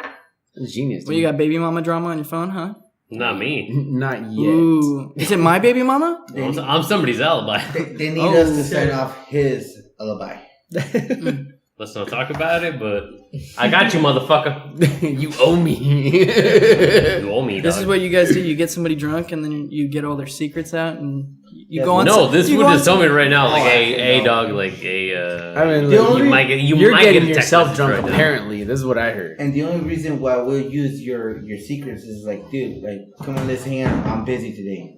that's genius. Well, you got baby mama drama on your phone, huh? Not me. Not yet. Ooh, is it my baby mama? I'm somebody's alibi. They need us to sign off his alibi. Let's not talk about it, but I got you, motherfucker. You owe me. You owe me, dog. This is what you guys do. You get somebody drunk, and then you get all their secrets out, and you go on. No, this would just tell me right now, like, Oh, hey, no. dog, like, hey, I mean, you might get, you're might getting get a text yourself message drunk. right now. Apparently, this is what I heard. And the only reason why we'll use your secrets is like, dude, like, come on, let's hang out. I'm busy today.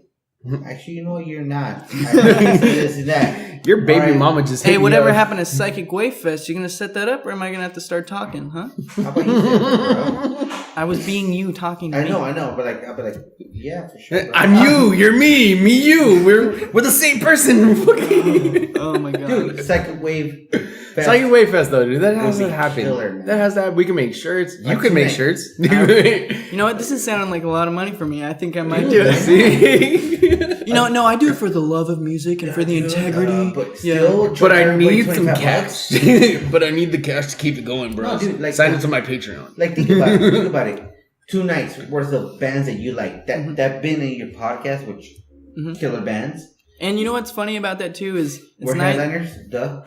Actually, you know what? You're not. I this and that. Your baby Alright. mama just hit Hey, me whatever up. happened to Psychic Wave Fest? You gonna set that up, or am I gonna have to start talking? Huh? How about you say that, bro? I was being you talking to I me. know, but like, I'll be like, yeah, for sure. bro. I'm you. You're me. Me, you. We're the same person. Oh my god. Dude, Psychic Wave Fest. Psychic Wave Fest though, dude. That has Would to be happen. killer, man. That has to happen. We can make shirts. You Like can make tonight. shirts. You know what? This is sounding like a lot of money for me. I think I might do it. See? No, I do it for the love of music and for the integrity. But still, But I charge everybody need some 25 cash. bucks. But I need the cash to keep it going, bro. No, dude, like- Sign it to my Patreon. Like, think about it. 2 nights worth of bands that you like that been in your podcast, which killer bands. And you know what's funny about that too is We're it's nice. headliners, duh.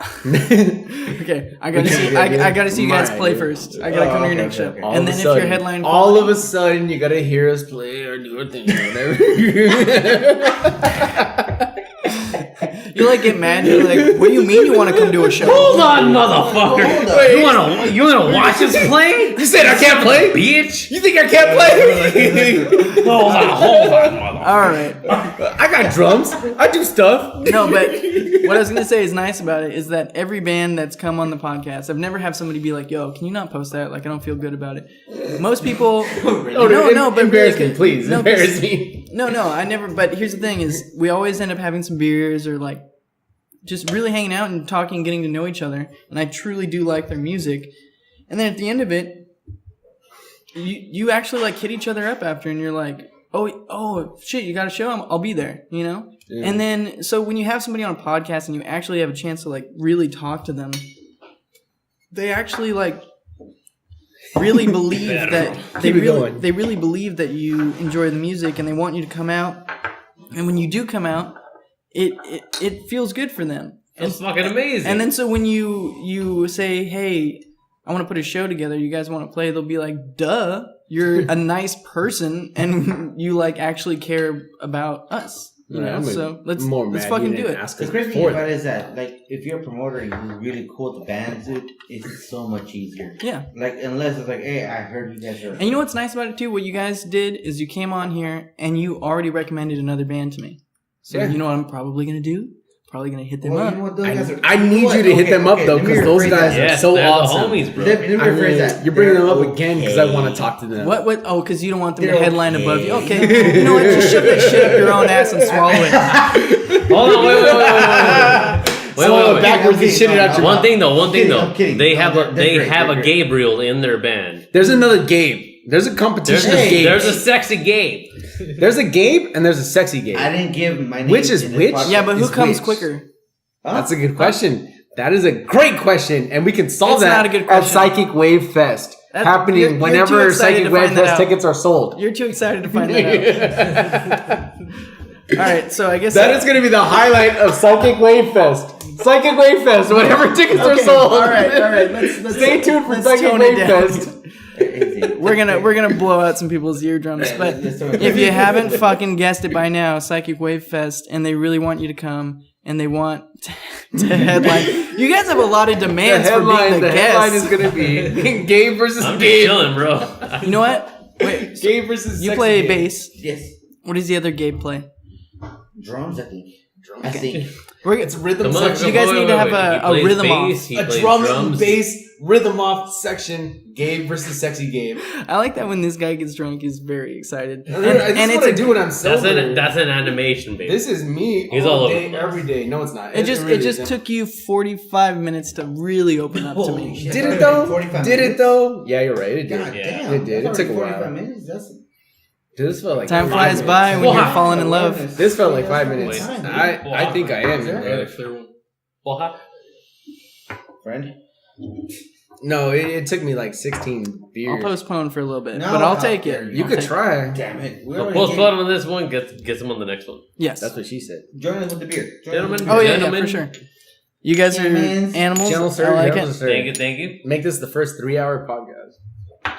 Okay, I gotta see. I gotta see you guys play first. I gotta come to your next show, okay. and then if you're headline, all of a sudden, you gotta hear us play or do a thing or whatever. you like get mad. You're like, what do you mean you want to come to a show? Hold on, motherfucker. Hold up. You wanna watch us play? You said I can't play? Bitch. You think I can't play? Hold on, motherfucker. All right. I got drums. I do stuff. No, but what I was gonna say is nice about it is that every band that's come on the podcast, I've never had somebody be like, "Yo, can you not post that? Like, I don't feel good about it." Most people, no, but embarrass really, me, please. no, Embarrass me. No, I never. But here's the thing: is we always end up having some beers or like just really hanging out and talking, getting to know each other. And I truly do like their music. And then at the end of it, you actually like hit each other up after, and you're like, oh shit, you got a show? I'll be there, you know? Yeah. And then, so when you have somebody on a podcast and you actually have a chance to like really talk to them, they actually like really believe that they really believe that you enjoy the music and they want you to come out. And when you do come out, it feels good for them That's fucking amazing. And then so when you say, hey, I want to put a show together, you guys want to play, they'll be like, duh, you're a nice person and you like actually care about us. You know, so let's fucking do it. The crazy thing about it is that, like, if you're a promoter and you're really cool with the bands, dude, it's so much easier. Yeah. Like, unless it's like, hey, I heard you guys are... And you know what's nice about it, too? What you guys did is you came on here and you already recommended another band to me. So you know what I'm probably going to do? Probably going to hit them up. You know what, those guys are, I need you to hit them up, though, because those guys are so awesome. Homies, bro. Let me rephrase that. You're bringing them up again because I want to talk to them. What? Oh, because you don't want them to headline above you. Okay. You know what? Just shove that shit up your own ass and swallow it. Hold on, wait. Backwards and shit it out your One mouth. thing though. I'm kidding. They have They're a great. Gabriel in their band. There's another Gabe. There's a competition of Gabe. There's a sexy Gabe. There's a Gabe and there's a sexy Gabe. I didn't give my name. Which is in this which? podcast. Yeah, but who It's comes which? quicker? Huh? That's a good question. That is a great question, and we can solve It's that not a good at question. Psychic Wave Fest happening you're too whenever excited Psychic to Wave find that Fest out. tickets are sold. You're too excited to find that out. All right, so I guess That is going to be the highlight of Psychic Wave Fest. Psychic Wave Fest, whenever tickets are Okay, sold. all right. Let's Stay tuned for let's Psychic tone it Wave down. Fest. We're gonna blow out some people's eardrums, but if you haven't fucking guessed it by now, Psychic Wave Fest, and they really want you to come, and they want to headline. You guys have a lot of demands for being the headline guest. is going to be Gabe versus I'm just Gabe. chilling, bro. You know what? Wait, Gabe versus you sexy play Gabe. bass. Yes. What does the other Gabe play? Drums, I think. I think. It's rhythm Come on, section. You guys need to have a He plays rhythm bass, off. he A plays drum and drums. bass rhythm off section. Gabe versus sexy Gabe. I like that when this guy gets drunk, he's very excited. This is what I do when I'm sober. That's an animation, baby. This is me He's all all over day, the place. every day. No, it's not. It just really isn't. took you 45 minutes to really open up to Holy me. shit. Did it though? 45 Did it minutes? though? Yeah, you're right. It did. God Yeah. damn. It did. That's It took a already while. 45 minutes? That's... Dude, this felt like Time 5 flies minutes. by when you're Wow. falling in love. This felt like 5 minutes. Time, dude. I think I am. Yeah, bro. clear one. Friend? No, it took me like 16 I'll beers. postpone for a little bit, No, but I'll no, take it. You I'll could take it. try. Damn it. We No, already postpone on this one, get them on the next one. Yes. That's what she said. Join us with the beer. Join Gentlemen. us with Oh yeah, Gentlemen. for sure. You guys are Humans. animals. Gentle sir, I like gentle it. sir. Thank you. Make this the first 3-hour podcast.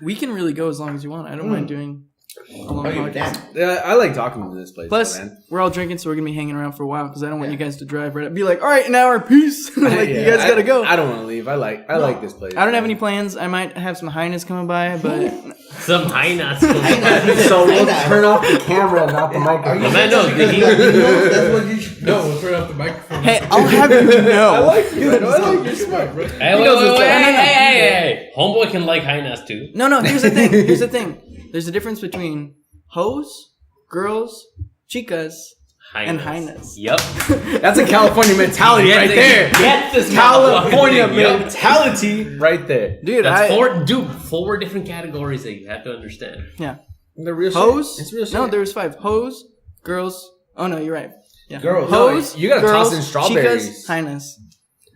We can really go as long as you want. I don't mind doing a long the beer. Oh, podcast. damn. I like talking to this place. Plus, though, man. we're all drinking, so we're gonna be hanging around for a while because I don't want you guys to drive right up. Be like, all right, an hour, peace. Like you guys gotta go. I don't want to leave. I like this place. I don't have any plans. I might have some highness coming by, but Some high nuts. So we'll turn off the camera and not the Are microphone. you The man knows. because He- that's what you should... No, we'll turn off the microphone. hey, I'll have you know. I like you. I like you're smart, bro. Hey, He knows it's- hey. Homeboy can like high nuts too. No. Here's the thing. Here's the thing. There's a difference between hoes, girls, chicas, and highness. Yep. That's a California mentality right there. Get this California motherfucker. Yep. mentality right there. Dude, That's four different categories that you have to understand. Yeah. The real Hose? shit. It's real shit. No, there was 5. Hose, girls. Oh no, you're right. Yeah. Girls. Hose, You gotta girls, toss in strawberries. Chicas, highness.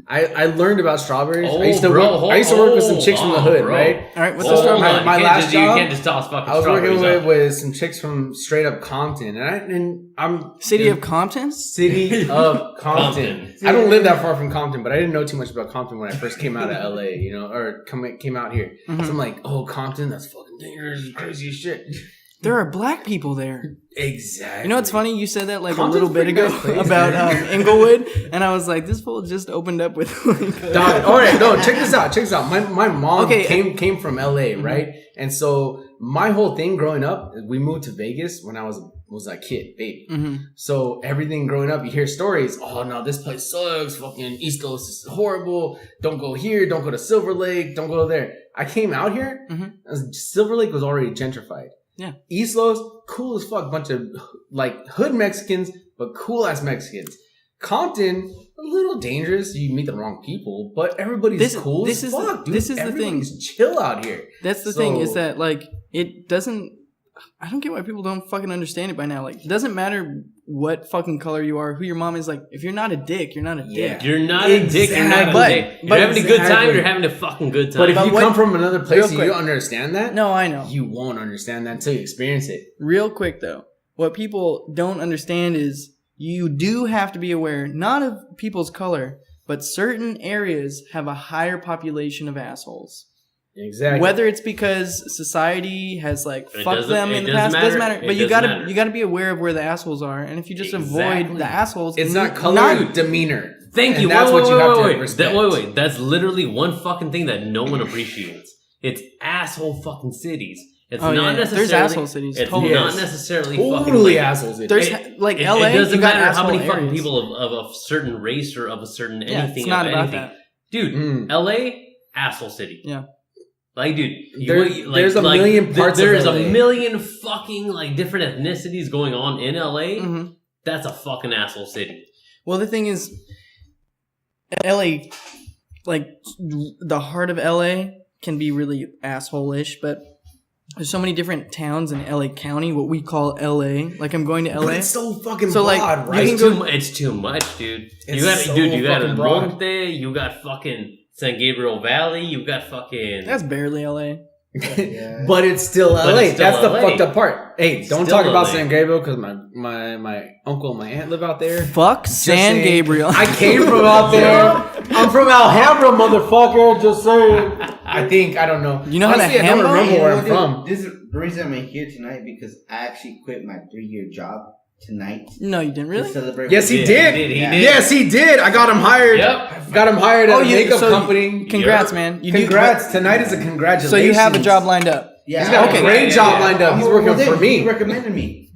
I learned about strawberries. Oh, I used to bro, work with some chicks from the hood, bro. right? All right, what's So the Hold strawberry? on. my You last can't job, you can't just toss fucking I was working strawberries with some chicks from straight up Compton, and I'm City of Compton? City of Compton. Compton. I don't live that far from Compton, but I didn't know too much about Compton when I first came out of LA, or came out here. So I'm like, oh, Compton, that's fucking dangerous, crazy as shit. There are black people there. Exactly. You know what's funny? You said that like Compton's a little bit pretty ago nice place, about man. Inglewood, and I was like, this fool just opened up with like. Dog, all right, no, check this out. My mom Okay. came from LA, right? And so my whole thing growing up, we moved to Vegas when I was a kid, baby. Mm-hmm. So everything growing up, you hear stories. Oh no, this place sucks. Fucking East Coast is horrible. Don't go here. Don't go to Silver Lake. Don't go there. I came out here. Silver Lake was already gentrified. Yeah. East Los, cool as fuck. Bunch of like hood Mexicans, but cool ass Mexicans. Compton, a little dangerous. You meet the wrong people, but everybody's cool as fuck, dude. This is the thing. Everybody's chill out here. That's the So- thing is that like it doesn't. I don't get why people don't fucking understand it by now. Like, it doesn't matter what fucking color you are, who your mom is. Like, if you're not a dick, you're not a dick. You're not a dick. You're not a Exactly. dick. You're having a good time. You're having a fucking good time. But if But you what- come from another place real and you quick. don't understand that, No, I know. you won't understand that until you experience it. Real quick though, what people don't understand is you do have to be aware, not of people's color, but certain areas have a higher population of assholes. Exactly. Whether it's because society has like fucked them in the doesn't past, doesn't matter. matter. But you gotta be aware of where the assholes are, and if you just avoid the assholes, it's not color, demeanor. Thank you. That's what you have to respect. Wait. That's literally one fucking thing that no one appreciates. It's asshole fucking cities. It's not necessarily. There's asshole cities. It's Totally. not necessarily totally fucking asshole cities. There's like LA. It doesn't you got matter how many asshole fucking areas. people of a certain race or of a certain anything. It's not of about anything. that. Dude, LA, asshole city. Yeah. Like, dude, there's a million parts of LA. There's a million fucking, like, different ethnicities going on in LA. Mm-hmm. That's a fucking asshole city. Well, the thing is, LA, like, the heart of LA can be really asshole-ish, but there's so many different towns in LA County, what we call LA. Like, I'm going to LA. But it's so fucking so, broad, like, right? It's too much, dude. You got El broad. Monte, you got fucking San Gabriel Valley, you got fucking... That's barely LA. Yeah. But it's still LA. It's still That's LA. the fucked up part. Hey, don't Still talk about LA. San Gabriel because my uncle and my aunt live out there. Fuck San saying. Gabriel. I came from out there. I'm from Alhambra, motherfucker. Just saying. I don't know. You know how to Honestly, I hammer? don't remember where I'm Dude, from. This is the reason I'm here tonight because I actually quit my 3-year job tonight. No, you didn't To really? celebrate. Yes, he did. He did. Yes, he did. I got him hired. Yep. Got him hired at a makeup company. Congrats, man. You do- Congrats. Tonight is a congratulations. So you have a job lined up. Yeah, He's got a great job lined up. He's working for me. He recommended me.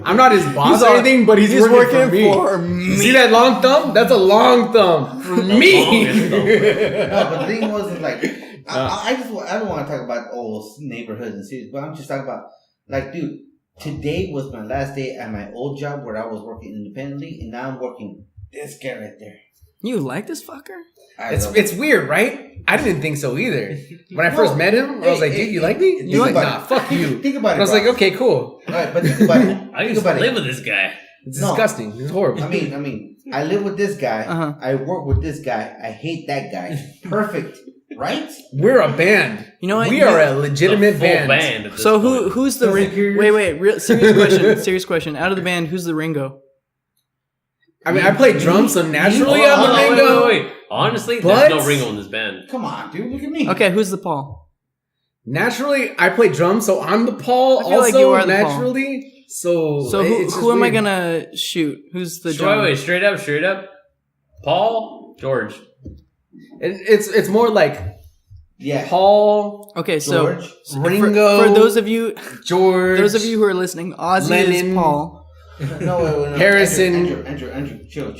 I'm not his boss or anything, but he's working for me. See that long thumb? That's a long thumb for me. No, but the thing was like, I don't want to talk about old neighborhoods and cities, but I'm just talking about like, dude, today was my last day at my old job where I was working independently, and now I'm working this guy right there. You like this fucker? It's weird, right? I didn't think so either. When I first met him, I was like, dude, you like me? He's like, nah, fuck you. Think about it. And I was like, okay, cool. All right, but think about it. I used to live with this guy. It's disgusting. It's horrible. I mean, I live with this guy. Uh-huh. I work with this guy. I hate that guy. Perfect, right? We're a band. You know what? We are a legitimate band. At this So point. who's the wait, serious question. Out of the band, who's the Ringo? I mean, I play drums, so naturally I'm the Ringo. Wait. Honestly, But- there's no Ringo in this band. Come on, dude. Look at me. Okay, who's the Paul? Naturally, I play drums, so I'm the Paul. I feel Also, like you are the Paul. naturally. So it's who am I weird. gonna shoot? Who's the John? Wait, straight up. Paul, George. It's more like Yeah. Paul, Okay, so George, Ringo, for those of you George, who are listening, Ozzy Lennon. is Paul. No. Harrison. Andrew, chill.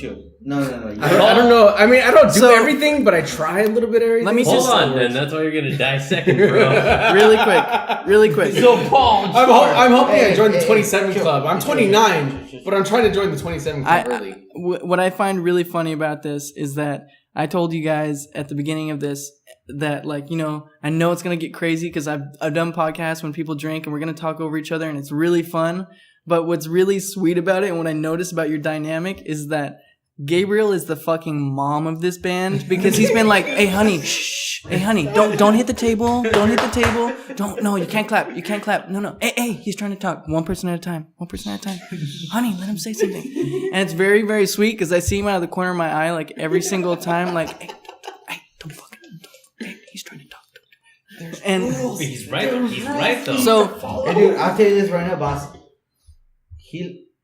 No. I don't know. I mean, I don't do everything, but I try a little bit of everything. Let me Hold just on, then. That's why you're gonna dissect it, bro. really quick. So Paul, I'm hoping I join the Hey, 27 chill, club. I'm chill, 29, chill. but I'm trying to join the 27 club early. What I find really funny about this is that I told you guys at the beginning of this that, like, you know, I know it's gonna get crazy because I've done podcasts when people drink and we're gonna talk over each other and it's really fun. But what's really sweet about it and what I noticed about your dynamic is that Gabriel is the fucking mom of this band because he's been like, hey honey, shh, hey honey, don't hit the table, no, you can't clap, no, hey, he's trying to talk, one person at a time, honey, let him say something. And it's very, very sweet because I see him out of the corner of my eye like every single time, like, hey, don't he's trying to talk. And he's right though. so, Hey, dude, I'll tell you this right now, boss.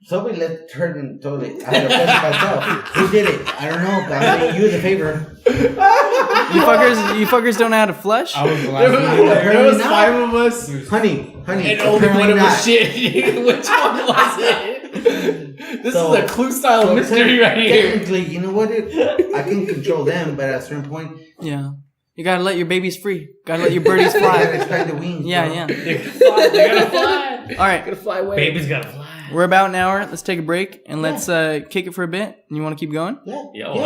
Somebody left her in the toilet. I had to flush myself. Who did it? I don't know, but I'm doing you the favor. you fuckers don't know how to flush? I was the last one. There was 5 of us. Honey. And only one of not. us shit. Which one was it? This So- is a clue style mystery right here. Technically, you know what? I can control them, but at a certain point, Yeah. You gotta let your babies free. Gotta let your birdies I gotta fly. expand the wings. Yeah, bro. yeah. They gotta fly. All right. Gonna fly away. Baby's gotta fly. We're about an hour. Let's take a break and let's kick it for a bit. You want to keep going? Yeah,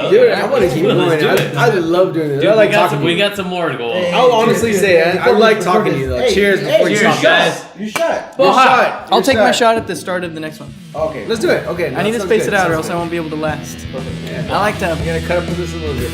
Dude, I want to keep going. Let's do it. I love doing this. Dude, I like we got talking to we you. got some more to go on. Hey, I'll honestly say, I like talking to you, though. Cheers before you cheers, stop. guys. You shot. Your shot. I'll Your take my shot at the start of the next one. Okay. Let's do it. Okay. I need to space it out or else I won't be able to last. Perfect. I like to. I'm gonna cut up for this a little bit.